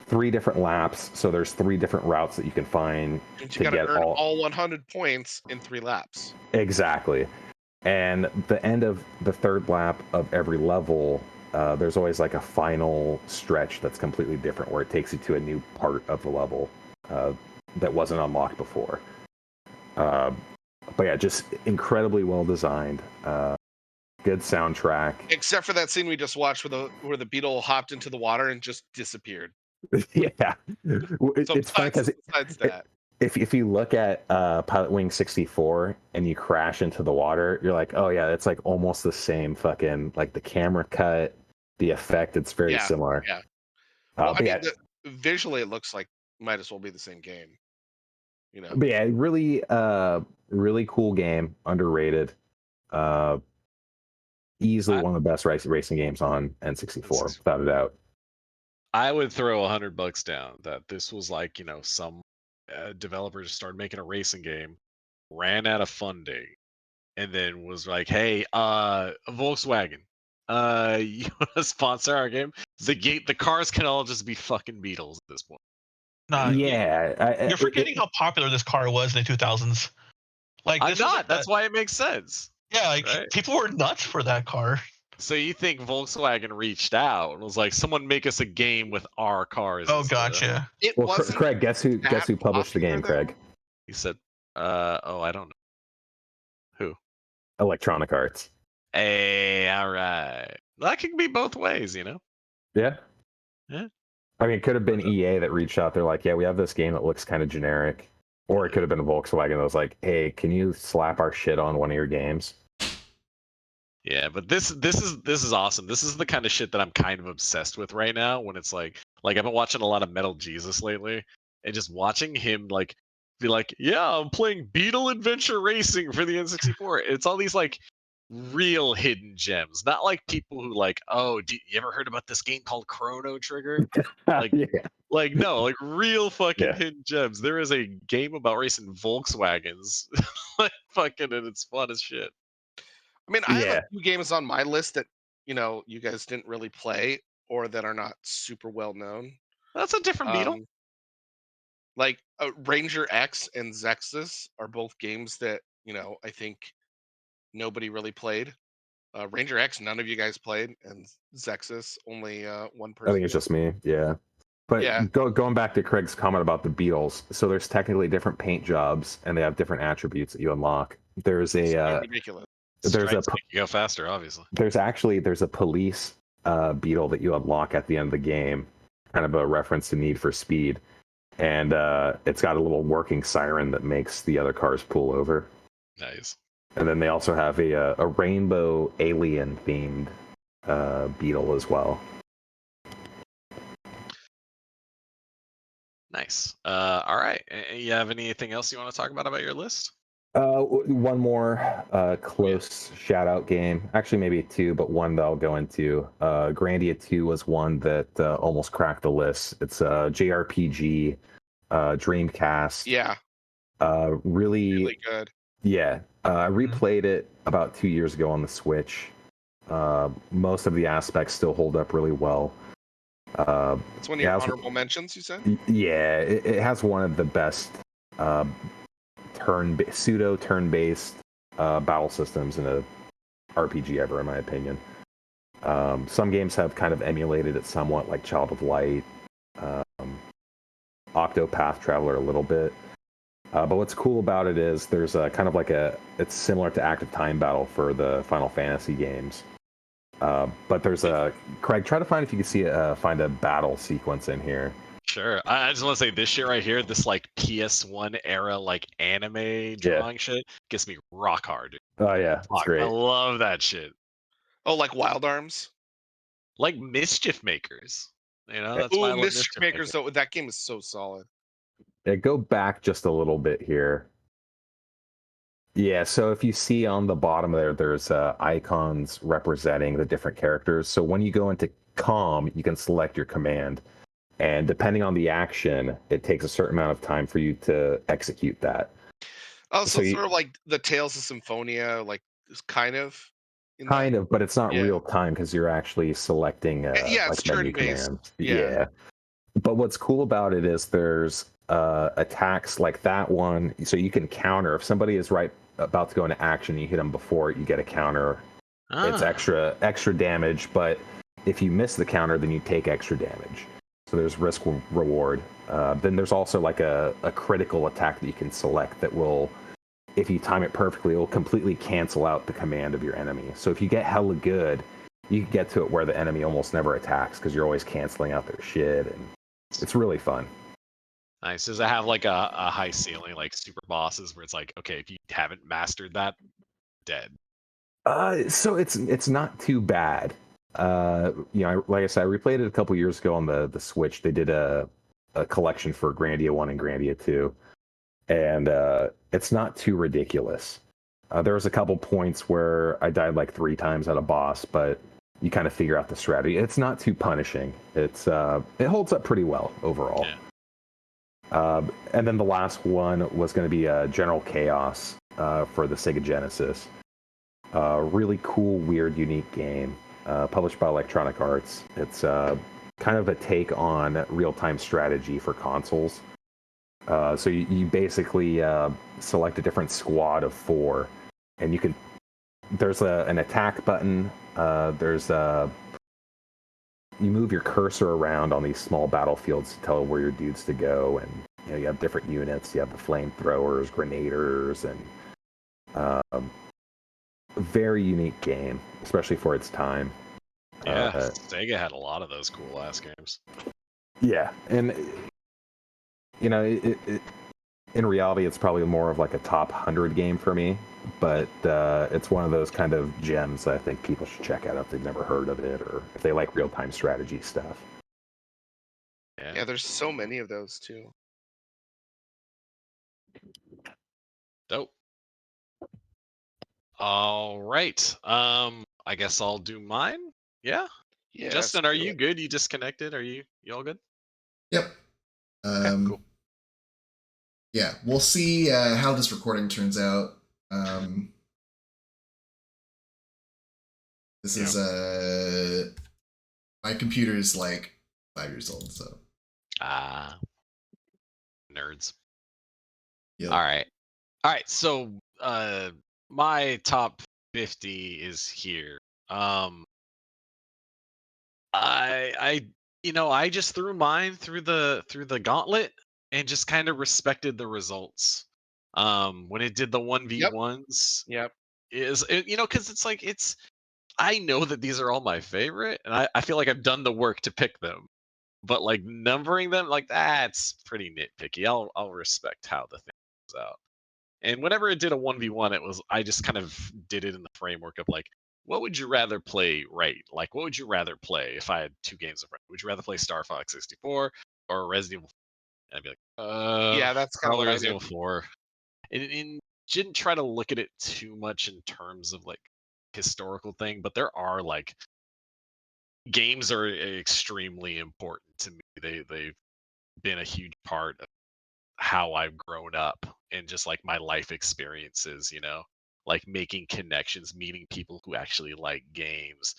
3 different laps. So there's 3 different routes that you can find to get all 100 points in 3 laps. Exactly. And the end of the 3rd lap of every level, there's always like a final stretch that's completely different, where it takes you to a new part of the level that wasn't unlocked before. But yeah, just incredibly well designed. Good soundtrack. Except for that scene we just watched where the beetle hopped into the water and just disappeared. Yeah. It's funny because if you look at Pilot Wing 64 and you crash into the water, you're like, oh yeah, it's like almost the same fucking like the camera cut, the effect. It's very similar. Yeah. Well, I But mean, yeah, visually, it looks like might as well be the same game. You know. but yeah, really, really cool game. Underrated. Easily one of the best racing games on N64, without a doubt. I would throw $100 down that this was like, some developers started making a racing game, ran out of funding, and then was like, "Hey, Volkswagen, you want to sponsor our game?" The cars can all just be fucking Beetles at this point. Nah, Yeah, you're forgetting how popular this car was in the 2000s. Like, I'm this was not. That's why it makes sense. yeah, like right? people were nuts for that car. So you think Volkswagen reached out and was like, "Someone make us a game with our cars"? Oh, instead of-" gotcha. It well, wasn't. Craig, guess who that published the game? popular, Craig, He said, I don't know. Who? Electronic Arts. Hey, all right. That can be both ways, Yeah. Yeah. I mean, it could have been EA that reached out. They're like, yeah, we have this game that looks kind of generic. Or it could have been Volkswagen that was like, hey, can you slap our shit on one of your games? Yeah, but this is awesome. This is the kind of shit that I'm kind of obsessed with right now. When it's like I've been watching a lot of Metal Jesus lately, and just watching him like be like, yeah, I'm playing Beetle Adventure Racing for the N64. It's all these like real hidden gems, not like people who like, oh, you ever heard about this game called Chrono Trigger? Like, yeah. like no, like real fucking Yeah. hidden gems. There is a game about racing Volkswagens, like fucking, and it's fun as shit. I mean, I have Yeah. a few games on my list that you guys didn't really play or that are not super well known. That's a different Beetle. Like Ranger X and Zexus are both games that I think nobody really played. Ranger X, none of you guys played, and Zexus, only one person. I think it's just me. Yeah. But Yeah. Going back to Craig's comment about the Beatles, so there's technically different paint jobs, and they have different attributes that you unlock. There's It's so a ridiculous. there's a Stripes make you go faster, obviously. there's a police beetle that you unlock at the end of the game, kind of a reference to Need for Speed, and it's got a little working siren that makes the other cars pull over. Nice. And then they also have a rainbow alien themed beetle as well. Nice. All right. You have anything else you want to talk about your list? One more close shout out game. Actually, maybe two, but one that I'll go into. Grandia 2 was one that almost cracked the list. It's a JRPG, Dreamcast. Yeah. Really good. Yeah. I replayed it about 2 years ago on the Switch. Most of the aspects still hold up really well. It's one of your honorable mentions, you said? Yeah, it has one of the best pseudo turn-based battle systems in a RPG ever, in my opinion. Some games have kind of emulated it somewhat, like Child of Light, Octopath Traveler a little bit. But what's cool about it is there's a kind of like it's similar to Active Time Battle for the Final Fantasy games. But there's Craig, try to find if you can find a battle sequence in here. Sure. I just want to say this shit right here, this like PS1 era like anime drawing shit gets me rock hard. Dude. Oh yeah, it's great. I love that shit. Oh, like Wild Arms? Like Mischief Makers. That's why I love Mischief Makers. Though that game is so solid. Yeah, go back just a little bit here. Yeah, so if you see on the bottom there's icons representing the different characters. So when you go into COM, you can select your command. And depending on the action, it takes a certain amount of time for you to execute that. Oh, so sort of like the Tales of Symphonia, like kind of. Kind of, but it's not real time because you're actually selecting it's menu commands. Yeah. But what's cool about it is there's attacks like that one, so you can counter if somebody is about to go into action. You hit them before you get a counter. It's extra damage, but if you miss the counter, then you take extra damage. So there's risk reward. Then there's also like a critical attack that you can select that will, if you time it perfectly, it will completely cancel out the command of your enemy. So if you get hella good, you can get to it where the enemy almost never attacks because you're always canceling out their shit, and it's really fun. Nice. Does it have like a high ceiling, like super bosses, where it's like, okay, if you haven't mastered that, dead. So it's not too bad. Like I said, I replayed it a couple years ago on the Switch. They did a collection for Grandia 1 and Grandia 2, and it's not too ridiculous. There was a couple points where I died like 3 times at a boss, but you kind of figure out the strategy. It's not too punishing. It holds up pretty well overall. Yeah. And then the last one was going to be General Chaos for the Sega Genesis. Really cool, weird, unique game published by Electronic Arts. It's kind of a take on real-time strategy for consoles. So you basically select a different squad of 4, and there's an attack button. You move your cursor around on these small battlefields to tell where your dudes to go, and you have different units. You have the flamethrowers, grenaders, and very unique game, especially for its time. Yeah, Sega had a lot of those cool ass games. Yeah, and in reality, it's probably more of like a top 100 game for me, but it's one of those kind of gems that I think people should check out if they've never heard of it, or if they like real-time strategy stuff. Yeah, there's so many of those too. Dope. All right. I guess I'll do mine. Yeah. Yeah. Justin, are you good? You disconnected? You all good? Yep. Okay, cool. Yeah, we'll see how this recording turns out. This is my computer is like 5 years old, so. Nerds. Yep. All right. So my top 50 is here. I just threw mine through the gauntlet and just kind of respected the results. When it did the 1v1s. Yep. Because I know that these are all my favorite, and I feel like I've done the work to pick them. But like numbering them, like that's pretty nitpicky. I'll respect how the thing goes out. And whenever it did a 1v1, I just kind of did it in the framework of like, what would you rather play, right? Like, what would you rather play if I had 2 games of right? Would you rather play Star Fox 64 or Resident Evil? And I'd be like, Yeah, that's kind of probably what Resident I Evil 4. And didn't try to look at it too much in terms of like historical thing, but there are like games are extremely important to me. They've been a huge part of how I've grown up and just like my life experiences, like making connections, meeting people who actually like games,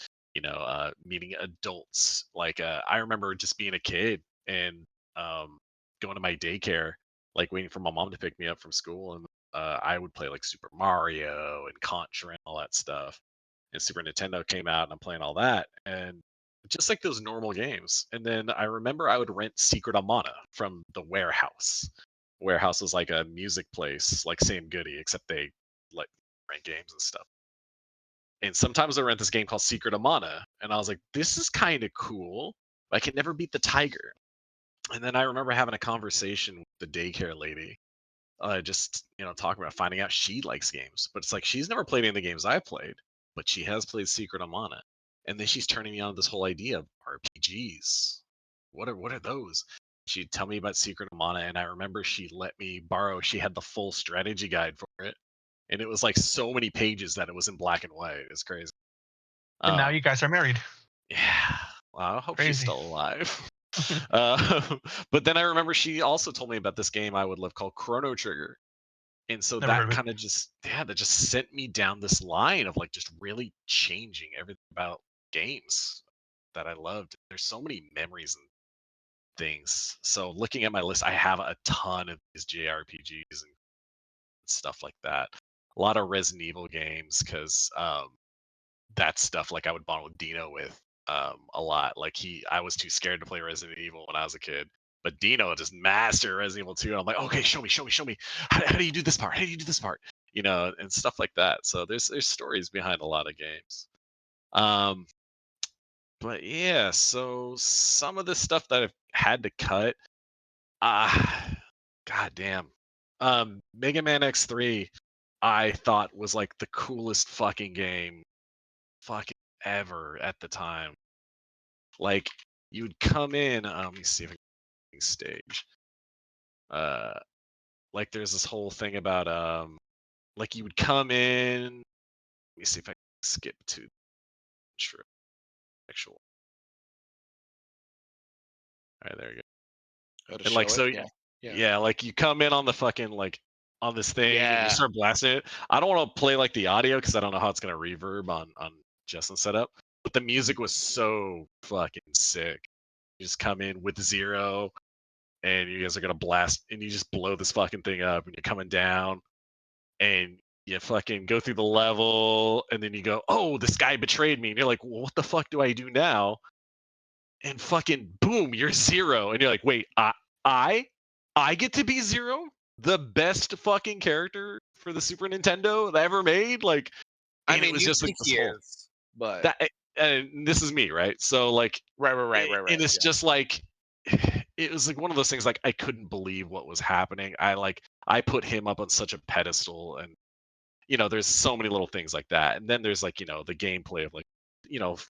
meeting adults. Like I remember just being a kid and going to my daycare, like waiting for my mom to pick me up from school, and I would play like Super Mario and Contra and all that stuff. And Super Nintendo came out, and I'm playing all that, and just like those normal games. And then I remember I would rent Secret of Mana from the Warehouse. Warehouse was like a music place, like Same Goody, except they like rent games and stuff. And sometimes I rent this game called Secret of Mana, and I was like, this is kind of cool. I can never beat the tiger. And then I remember having a conversation with the daycare lady, just talking about finding out she likes games, but it's like she's never played any of the games I played, but she has played Secret of Mana. And then she's turning me on to this whole idea of RPGs. What are those? She'd tell me about Secret of Mana, and I remember she let me borrow. She had the full strategy guide for it, and it was like so many pages that it was in black and white. It's crazy. And now you guys are married. Yeah. Well, I hope she's Crazy. still alive. But then I remember she also told me about this game I would love called Chrono Trigger. And so Never heard that of it. kind of that just sent me down this line of like just really changing everything about games that I loved. There's so many memories and things. So looking at my list, I have a ton of these JRPGs and stuff like that. A lot of Resident Evil games because that stuff like I would bond with Dino with a lot. Like I was too scared to play Resident Evil when I was a kid. But Dino just mastered Resident Evil 2. And I'm like, okay, show me. How do you do this part? How do you do this part? And stuff like that. So there's stories behind a lot of games. But yeah, so some of the stuff that I've had to cut, God damn. Mega Man X3, I thought was like the coolest fucking game fucking ever at the time. Like you would come in, let me see if I can stage. Like there's this whole thing about like you would come in. Let me see if I can skip to true actual. All right, there you go. Oh, to And like show so, it? Yeah. Yeah. yeah, like you come in on the fucking like on this thing and you Yeah. start blasting it. I don't want to play like the audio because I don't know how it's gonna reverb on Justin's setup. But the music was so fucking sick. You just come in with 0, and you guys are gonna blast, and you just blow this fucking thing up, and you're coming down, and you fucking go through the level, and then you go, oh, this guy betrayed me, and you're like, well, what the fuck do I do now? And fucking boom, you're 0, and you're like, wait, I get to be 0, the best fucking character for the Super Nintendo that ever made, like, I and it mean, was you just like think this he whole is, but that, and this is me, right? So like, right. and it's Yeah. just like, it was like one of those things like I couldn't believe what was happening. I put him up on such a pedestal, and there's so many little things like that. And then there's like, the gameplay of like,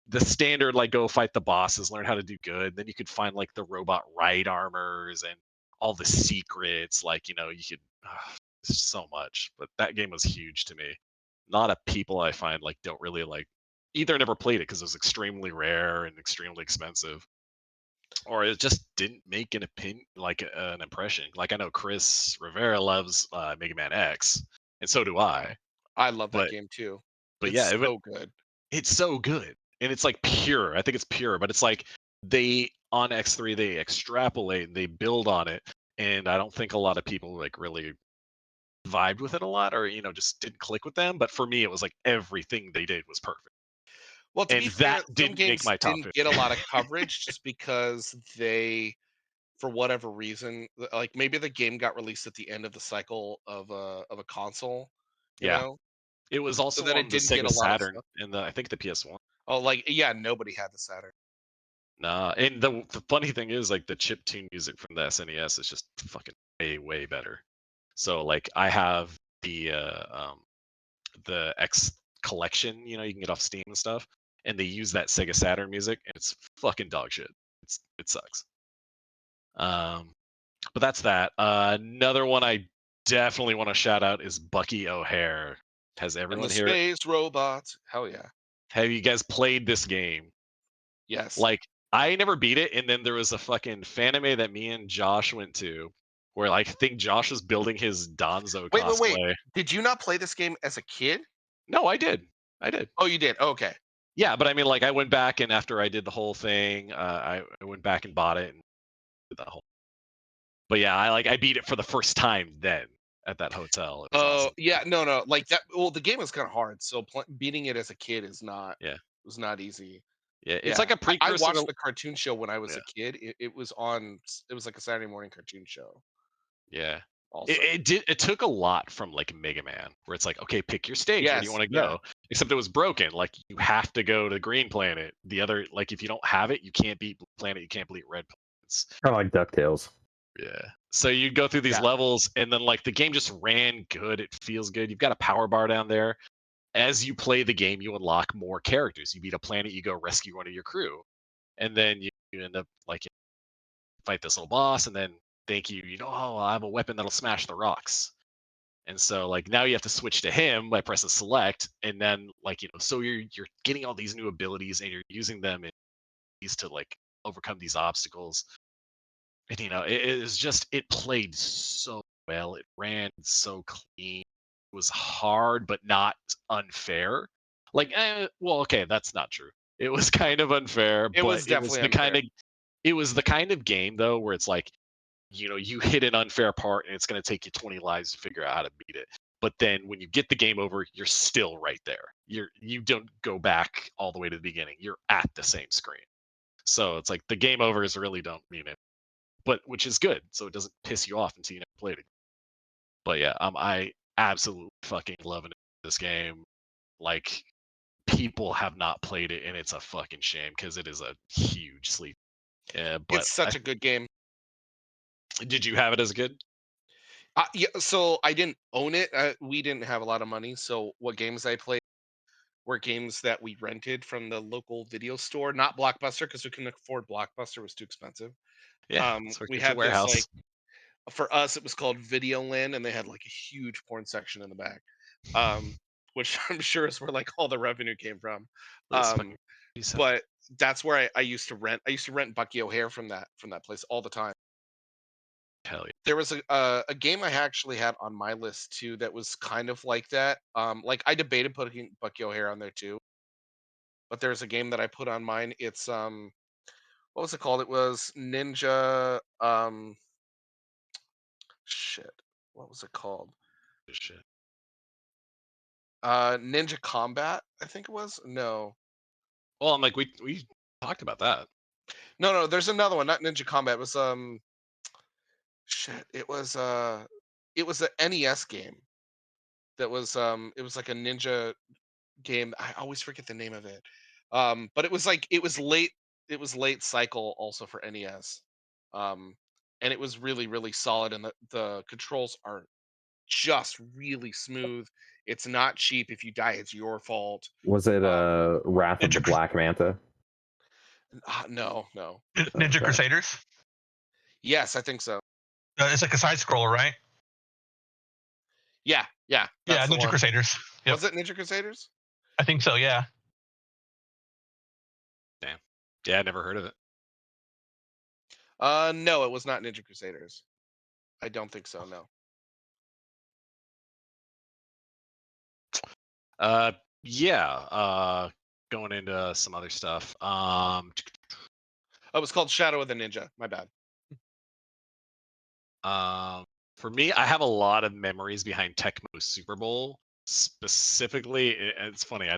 the standard like go fight the bosses, learn how to do good. Then you could find like the robot ride armors and all the secrets. Like, you could it's so much. But that game was huge to me. A lot of people I find like don't really like either never played it because it was extremely rare and extremely expensive, or it just didn't make an an impression. Like I know Chris Rivera loves Mega Man X, and so do I. I love that But game too. but It's yeah, so good. it's so good, and it's like pure. I think it's pure, but it's like they on X3 they extrapolate and they build on it, and I don't think a lot of people like really vibed with it a lot, or just didn't click with them. But for me, it was like everything they did was perfect, Well, to and be that fair, some didn't make games my top didn't 50. get a lot of coverage just because they, for whatever reason, like maybe the game got released at the end of the cycle of a console, you Yeah, know, it was so also that on it the didn't get Sega a lot of Saturn stuff. and I think the PS1. Oh, like yeah, nobody had the Saturn. Nah, and the funny thing is, like the chip tune music from the SNES is just fucking way better. So like I have the X collection, you can get off Steam and stuff, and they use that Sega Saturn music, and it's fucking dog shit. It sucks. Um, but that's that. Another one I definitely want to shout out is Bucky O'Hare. Has And the everyone here? space robots, hell yeah, Have you guys played this game? yes. Like, I never beat it, and then there was a fucking fanime that me and Josh went to, where like, I think Josh was building his Donzo Wait. cosplay. Did you not play this game as a kid? No, I did. I did. Oh, you did. Okay. Yeah, but I mean, like, I went back, and after I did the whole thing, I went back and bought it and did that whole. But yeah, I beat it for the first time then at that hotel. It was Oh, awesome. yeah, no, like that. Well, the game is kind of hard, so beating it as a kid is not Yeah, was not easy. yeah. It's Yeah, like a I precursor watched to. the cartoon show when I was Yeah, a kid. It was on. It was like a Saturday morning cartoon show. yeah. Also, It took a lot from like Mega Man, where it's like, okay, pick your stage. Where do you yes, want to yeah. go? Except it was broken. Like you have to go to Green Planet. The other, like, if you don't have it, you can't beat Blue Planet. You can't beat Red Planets. Kind of like DuckTales. Yeah. So you go through these Yeah. levels, and then like the game just ran good. It feels good. You've got a power bar down there. As you play the game, you unlock more characters. You beat a planet, you go rescue one of your crew, and then you end up like fight this little boss, and then thank you. Oh, I have a weapon that'll smash the rocks. And so like now you have to switch to him by pressing select, and then like so you're getting all these new abilities, and you're using them in these to like overcome these obstacles. And it is just, it played so well. It ran so clean. It was hard but not unfair. Like well, okay, that's not true. It was kind of unfair, It but was definitely unfair. it was the kind of game though where it's like, you hit an unfair part and it's going to take you 20 lives to figure out how to beat it. But then when you get the game over, you're still right there. You don't go back all the way to the beginning. You're at the same screen. So it's like the game overs really don't mean it, but which is good. So it doesn't piss you off until you never played it. But yeah, I absolutely fucking loving this game. Like, people have not played it, and it's a fucking shame because it is a huge sleep. Yeah, but It's such a good game. did you have it as a kid? Yeah, so I didn't own it. We didn't have a lot of money, so what games I played were games that we rented from the local video store, not Blockbuster, because we couldn't afford Blockbuster; it was too expensive. Yeah, so We get your had this warehouse. like for us, it was called Videoland, and they had like a huge porn section in the back, which I'm sure is where like all the revenue came from. This fucking Um, piece of- but that's where I used to rent. I used to rent Bucky O'Hare from that place all the time. hell yeah. There was a game I actually had on my list too that was kind of like that. Like I debated putting Bucky O'Hare on there too, but there's a game that I put on mine. It's what was it called? It was Ninja shit. What was it called? Shit. Ninja Combat, I think it was. No. Well, I'm like, we talked about that. No, there's another one, not Ninja Combat. It was shit. It was an NES game that was it was like a ninja game. I always forget the name of it. But it was like it was late cycle also for NES. Um and it was really, really solid, and the controls are just really smooth. It's not cheap. If you die, it's your fault. Was it Wrath of the Ninja Black Manta? No. Ninja Okay. Crusaders. Yes, I think so. It's like a side scroller, right? Yeah, Yeah, that's the Ninja one. Crusaders. Yep. Was it Ninja Crusaders? I think so. Yeah. Damn. Yeah, I never heard of it. No, it was not Ninja Crusaders. I don't think so. No. Yeah. Going into some other stuff. Oh, it was called Shadow of the Ninja. My bad. For me, I have a lot of memories behind Tecmo Super Bowl. Specifically, it's funny.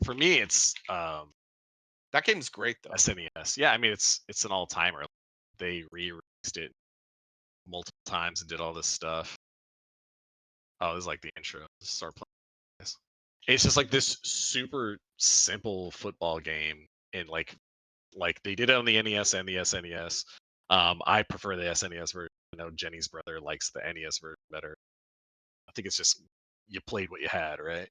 For me, it's That game's great though. SNES. Yeah, I mean, it's an all timer. They re-released it multiple times and did all this stuff. Oh, this is like the intro. Just start playing this. It's just like this super simple football game, and like they did it on the NES and the SNES. I prefer the SNES version. I know Jenny's brother likes the NES version better. I think it's just you played what you had, right?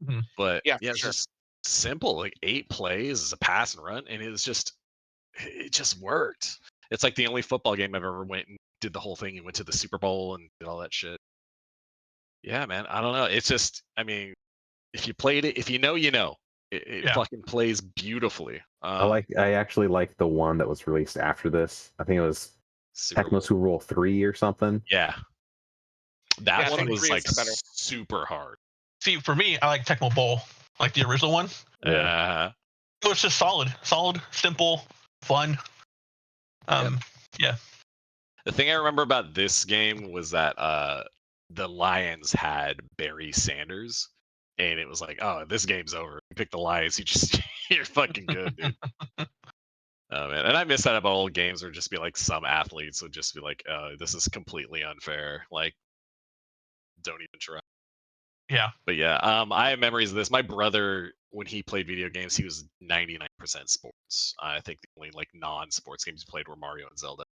Mhm. But Yeah, yeah, for it's sure. just simple. Like 8 plays is a pass and run, and it just worked. It's like the only football game I've ever went and did the whole thing and went to the Super Bowl and did all that shit. Yeah, man. I don't know. It's just, I mean, if you played it, if you know, you know. It Yeah. fucking plays beautifully. I actually like the one that was released after this. I think it was Super Tecmo Bowl. Super Bowl 3 or something. Yeah. That Yeah, I one think was 3 like is the better. super hard. See, for me, I like Tecmo Bowl, like the original one. Yeah. It was just solid, simple, fun. Yeah. The thing I remember about this game was that the Lions had Barry Sanders, and it was like, oh, this game's over. You pick the Lions, you're fucking good, dude. Oh man, and I miss that about old games where just be like some athletes would just be like, this is completely unfair. Like, don't even try. Yeah. But yeah, I have memories of this. My brother, when he played video games, he was 99% sports. I think the only like non-sports games he played were Mario and Zelda.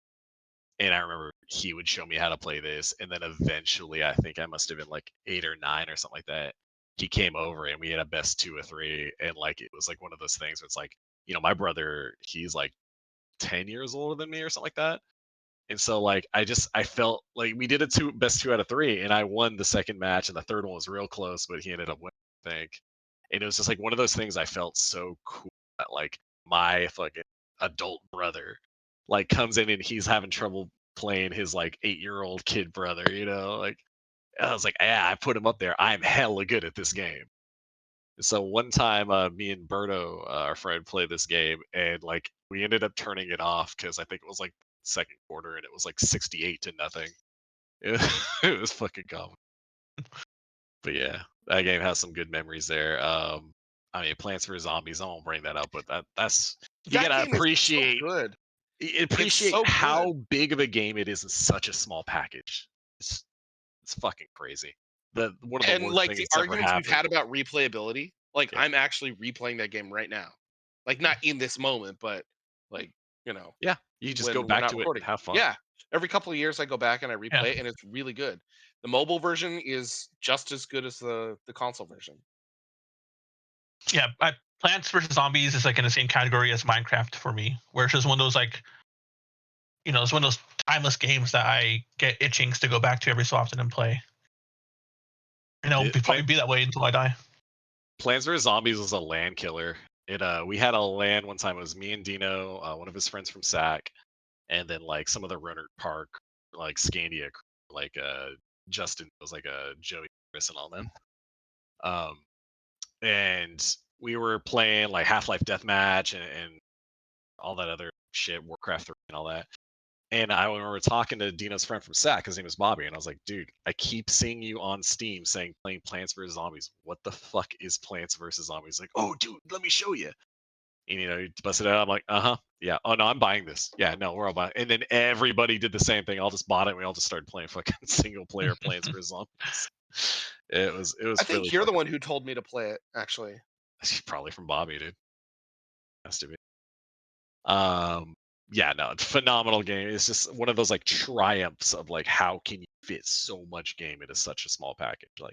And I remember he would show me how to play this, and then eventually, I think I must have been like 8 or 9 or something like that. He came over and we had a best 2 or 3, and like it was like one of those things where it's like, my brother, he's like 10 years older than me or something like that. And so like I felt like we did a best 2 out of 3, and I won the second match, and the third one was real close, but he ended up winning, I think. And it was just like one of those things I felt so cool that like my fucking adult brother like comes in and he's having trouble playing his like 8-year-old kid brother, like I was like, yeah, I put him up there. I'm hella good at this game. So one time, me and Berto, our friend, played this game, and like we ended up turning it off because I think it was like second quarter, and it was like 68-0. It was fucking common. But yeah, that game has some good memories there. I mean, Plants vs Zombies. I won't bring that up, but that's you That gotta game is appreciate so good. appreciate so how big of a game it is in such a small package. It's fucking crazy. One of the And worst like things the that's ever arguments we've happened. had about replayability, like Yeah. I'm actually replaying that game right now. Like not in this moment, but like, Yeah, you just when go we're back not to it recording. and have fun. Yeah. Every couple of years, I go back and I replay it, and it's really good. The mobile version is just as good as the console version. Yeah, Plants vs Zombies is like in the same category as Minecraft for me, where it's just one of those like, it's one of those timeless games that I get itchings to go back to every so often and play. And it'll probably be that way until I die. Plants vs Zombies was a LAN killer. We had a LAN one time. It was me and Dino, one of his friends from SAC, and then like some of the Runner Park, like Scandia, like Justin was like Joey, Chris, and all them. And we were playing like Half-Life Deathmatch and all that other shit, Warcraft 3 and all that. And I remember talking to Dino's friend from SAC, his name was Bobby, and I was like, dude, I keep seeing you on Steam saying playing Plants vs. Zombies. What the fuck is Plants vs. Zombies? Like, oh, dude, let me show you. And, he busted it out. I'm like, uh-huh, yeah. Oh, no, I'm buying this. Yeah, no, we're all buying it. And then everybody did the same thing. All just bought it, and we all just started playing fucking single-player Plants vs. Zombies. It was I think really you're the one who told me to play it, actually. Probably from Bobby, dude. Has to be. Yeah, no, it's a phenomenal game. It's just one of those like triumphs of like how can you fit so much game into such a small package? It's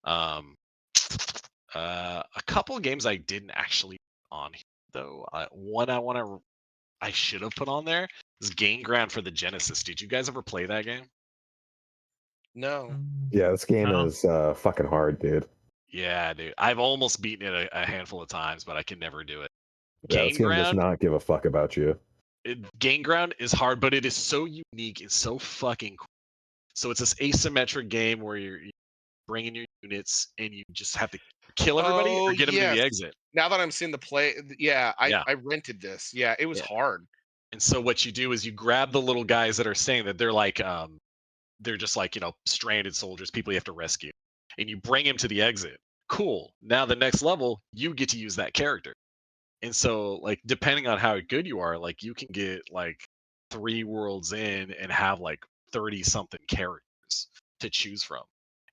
incredible. A couple of games I didn't actually put on here though. One I should have put on there is Game Ground for the Genesis. Did you guys ever play that game? No. Yeah, this game No. is fucking hard, dude. Yeah, dude. I've almost beaten it a handful of times, but I can never do it. Yeah, this game does not give a fuck about you. Game Ground is hard, but it is so unique. It's so fucking cool. So it's this asymmetric game where you're bringing your units and you just have to kill everybody or get them to the exit. Now that I'm seeing the play, I rented this. Yeah, it was hard. And so what you do is you grab the little guys that are saying that they're like, they're just like, stranded soldiers, people you have to rescue, and you bring them to the exit. Cool. Now the next level, you get to use that character. And so, like, depending on how good you are, like, you can get like 3 worlds in and have like 30 something characters to choose from,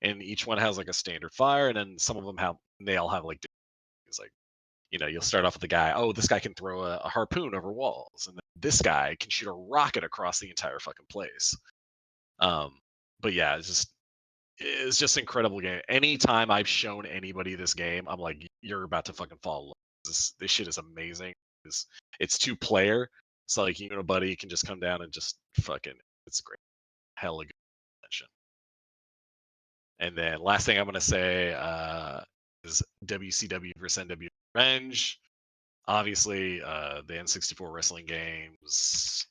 and each one has like a standard fire, and then some of them they all have like things. Like, you'll start off with the guy. Oh, this guy can throw a harpoon over walls, and then this guy can shoot a rocket across the entire fucking place. But yeah, it's just incredible game. Anytime I've shown anybody this game, I'm like, you're about to fucking fall in love. This shit is amazing. It's 2-player, so like you and a buddy can just come down and just fucking. It's great. Hella good mention. And then last thing I'm gonna say is WCW versus NW Revenge. Obviously, the N64 wrestling games.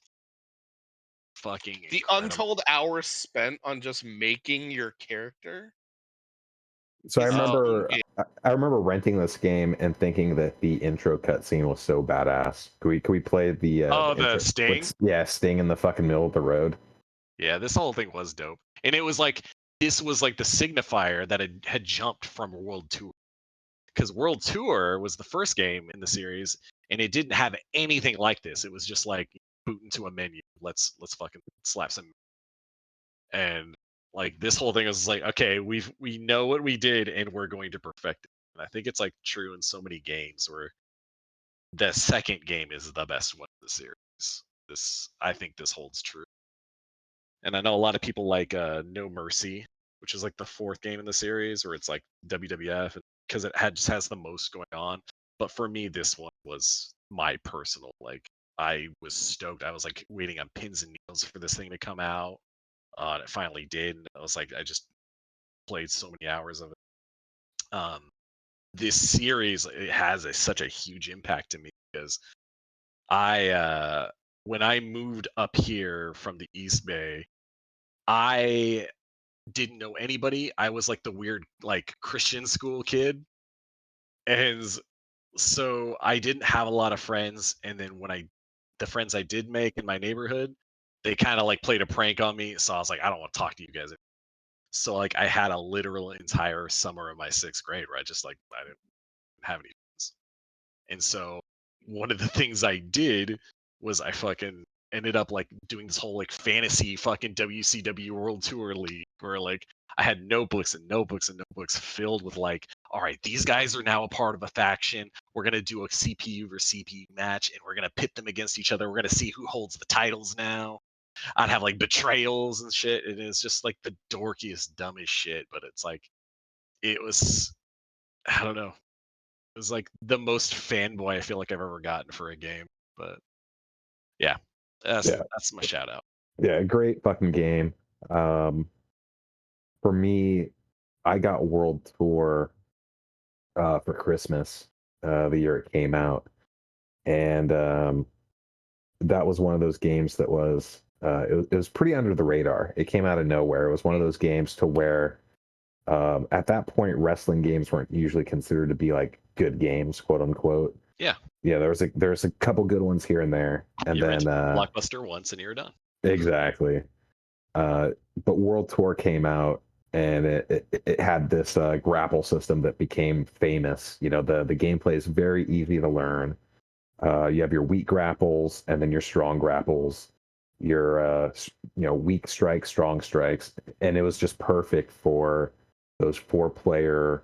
Fucking the incredible. Untold hours spent on just making your character. So I remember renting this game and thinking that the intro cutscene was so badass. Can we play the the Sting? Sting in the fucking middle of the road. Yeah, this whole thing was dope. And it was like this was like the signifier that had jumped from World Tour. Because World Tour was the first game in the series, and it didn't have anything like this. It was just like boot into a menu. Let's fucking slap some. And like this whole thing was like, okay, we know what we did, and we're going to perfect it. And I think it's like true in so many games where the second game is the best one of the series. I think this holds true. And I know a lot of people like No Mercy, which is like the 4th game in the series, where it's like WWF, because it just has the most going on. But for me, this one was my personal, like, I was stoked. I was like waiting on pins and needles for this thing to come out. And it finally did. And I was like, I just played so many hours of it. This series, it has such a huge impact to me because when I moved up here from the East Bay, I didn't know anybody. I was like the weird like Christian school kid. And so I didn't have a lot of friends. And then the friends I did make in my neighborhood, they kind of like played a prank on me. So I was like, I don't want to talk to you guys. So like I had a literal entire summer of my 6th grade where I didn't have any friends. And so one of the things I did was I fucking ended up like doing this whole like fantasy fucking WCW World Tour league where like I had notebooks and notebooks and notebooks filled with like, all right, these guys are now a part of a faction. We're gonna do a CPU versus CPU match, and we're gonna pit them against each other. We're gonna see who holds the titles now. I'd have like betrayals and shit. And it's just like the dorkiest, dumbest shit. But it's like, it was, I don't know. It was like the most fanboy I feel like I've ever gotten for a game. But yeah, that's my shout out. Yeah, great fucking game. For me, I got World Tour for Christmas the year it came out, and that was one of those games that was it was pretty under the radar. It came out of nowhere. It was one of those games to where at that point wrestling games weren't usually considered to be like good games, quote unquote. Yeah. Yeah, there's a couple good ones here and there, and then Blockbuster once and you're done. Exactly. But World Tour came out, and it had this grapple system that became famous. You know, the gameplay is very easy to learn. You have your weak grapples and then your strong grapples, your weak strikes, strong strikes, and it was just perfect for those 4-player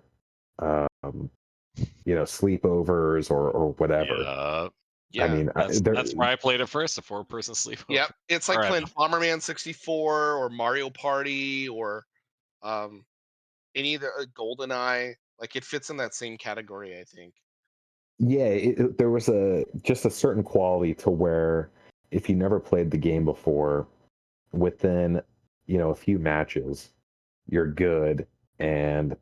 sleepovers or whatever. Yeah. I mean, that's why I played it first, a 4-person sleepover. Yep, it's like playing Bomberman 64 or Mario Party or any of the GoldenEye. Like, it fits in that same category, I think. Yeah, there was just a certain quality to where if you never played the game before, within a few matches, you're good, and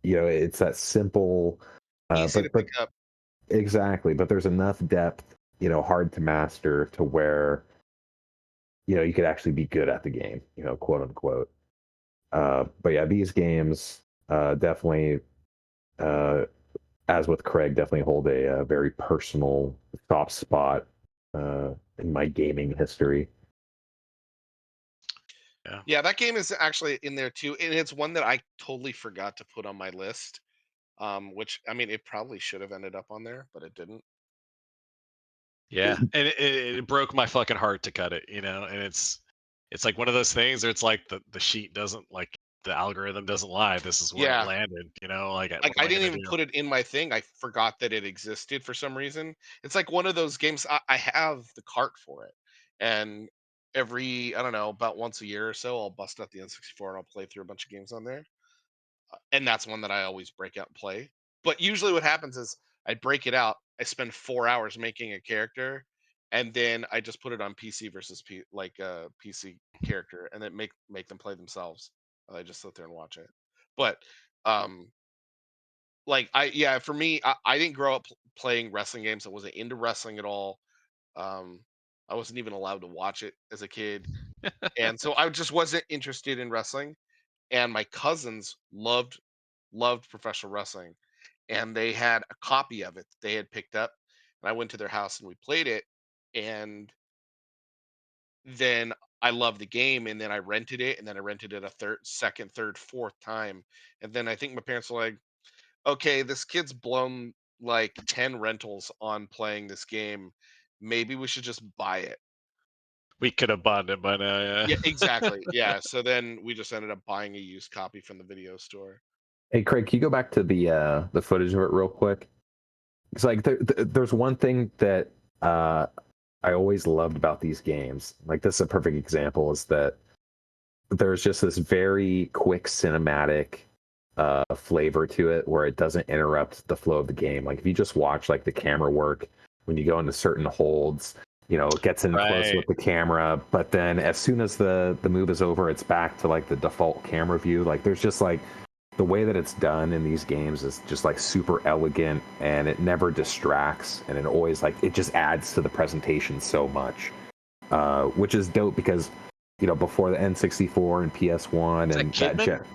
it's that simple, easy to pick up. Exactly, but there's enough depth, hard to master to where you could actually be good at the game, quote unquote. But yeah, these games definitely, as with Craig, definitely hold a very personal soft spot in my gaming history. Yeah, that game is actually in there too, and it's one that I totally forgot to put on my list. Which, I mean, it probably should have ended up on there, but it didn't. Yeah, and it broke my fucking heart to cut it, and it's like one of those things where it's like the sheet doesn't, like, the algorithm doesn't lie. This is where it landed, like I didn't even put it in my thing. I forgot that it existed for some reason. It's like one of those games. I have the cart for it, and every, I don't know, about once a year or so, I'll bust out the N64 and I'll play through a bunch of games on there. And that's one that I always break out and play. But usually what happens is I break it out, I spend 4 hours making a character, and then I just put it on PC versus like a PC character, and then make them play themselves. I just sit there and watch it. But like, for me, I didn't grow up playing wrestling games. I wasn't into wrestling at all. I wasn't even allowed to watch it as a kid, and so I just wasn't interested in wrestling. And my cousins loved professional wrestling, and they had a copy of it that they had picked up, and I went to their house and we played it, and then I loved the game, and then I rented it, and then I rented it a second, third, fourth time, and then I think my parents were like, okay, this kid's blown like 10 rentals on playing this game, maybe we should just buy it. We could have bought it by now. Yeah, exactly. Yeah, so then we just ended up buying a used copy from the video store. Hey, Craig, can you go back to the footage of it real quick? It's like there's one thing that I always loved about these games. Like, this is a perfect example, is that there's just this very quick cinematic flavor to it where it doesn't interrupt the flow of the game. Like, if you just watch like the camera work when you go into certain holds, it gets in close with the camera, but then as soon as the move is over, it's back to like the default camera view. Like, there's just like the way that it's done in these games is just like super elegant, and it never distracts, and it always, like, it just adds to the presentation so much, which is dope because before the N64 and PS1 and that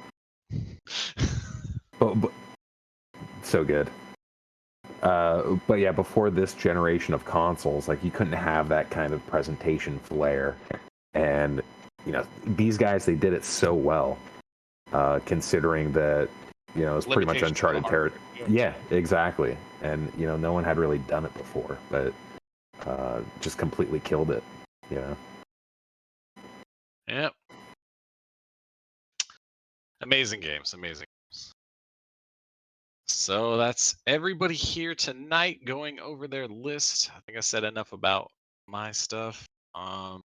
but so good. But yeah, before this generation of consoles, like, you couldn't have that kind of presentation flair, and these guys, they did it so well, considering that it's pretty much uncharted territory. Yeah, exactly. And no one had really done it before, but just completely killed it. Yeah. Yep. Amazing games, amazing games. So that's everybody here tonight going over their list. I think I said enough about my stuff. How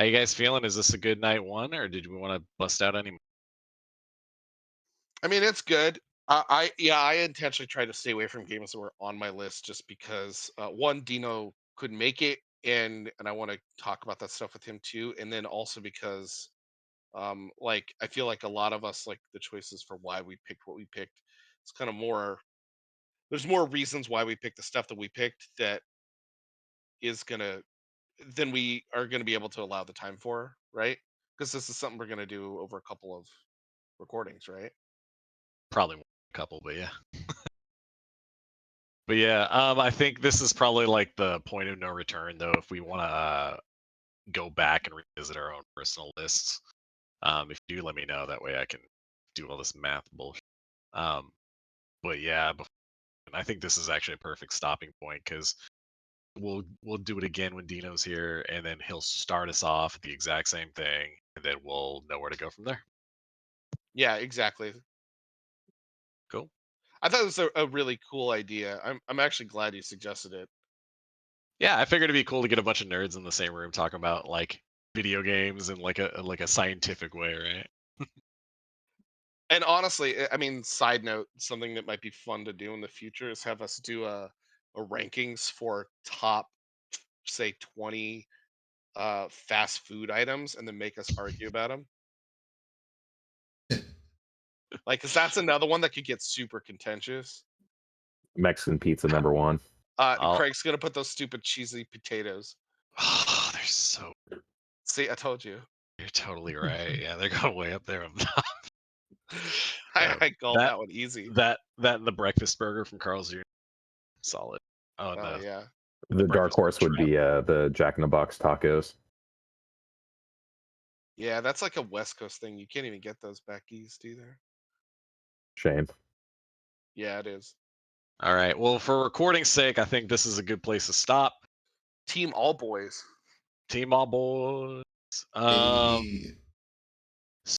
you guys feeling? Is this a good night one, or did we want to bust out any more? I mean, it's good. I intentionally tried to stay away from games that were on my list just because one, Dino couldn't make it, and I want to talk about that stuff with him too, and then also because like I feel like a lot of us, like, the choices for why we picked what we picked, it's kind of more, there's more reasons why we picked the stuff that we picked that is gonna than we are gonna be able to allow the time for, right? Because this is something we're gonna do over a couple of recordings, right? Probably a couple, but yeah. But yeah, I think this is probably like the point of no return, though, if we want to go back and revisit our own personal lists. If you do, let me know. That way I can do all this math bullshit. But yeah, I think this is actually a perfect stopping point because we'll do it again when Dino's here, and then he'll start us off with the exact same thing, and then we'll know where to go from there. Yeah, exactly. Cool. I thought it was a really cool idea. I'm actually glad you suggested it. Yeah, I figured it'd be cool to get a bunch of nerds in the same room talking about like video games in like a scientific way, right? And honestly, I mean, side note, something that might be fun to do in the future is have us do a rankings for top, say, 20 fast food items, and then make us argue about them. Like, cause that's another one that could get super contentious. Mexican pizza #1. I'll, Craig's gonna put those stupid cheesy potatoes. oh, they're so. See, I told you. You're totally right. Yeah, they're going way up there. I called That that one easy. that and the breakfast burger from Carl's Jr. Solid. Oh Oh no, yeah. The dark breakfast horse would trap. be the Jack in the Box tacos. Yeah, that's like a West Coast thing. You can't even get those back east either. Shame. Yeah, it is. All right. Well, for recording's sake, I think this is a good place to stop. Team All Boys. Team all boys. Hey.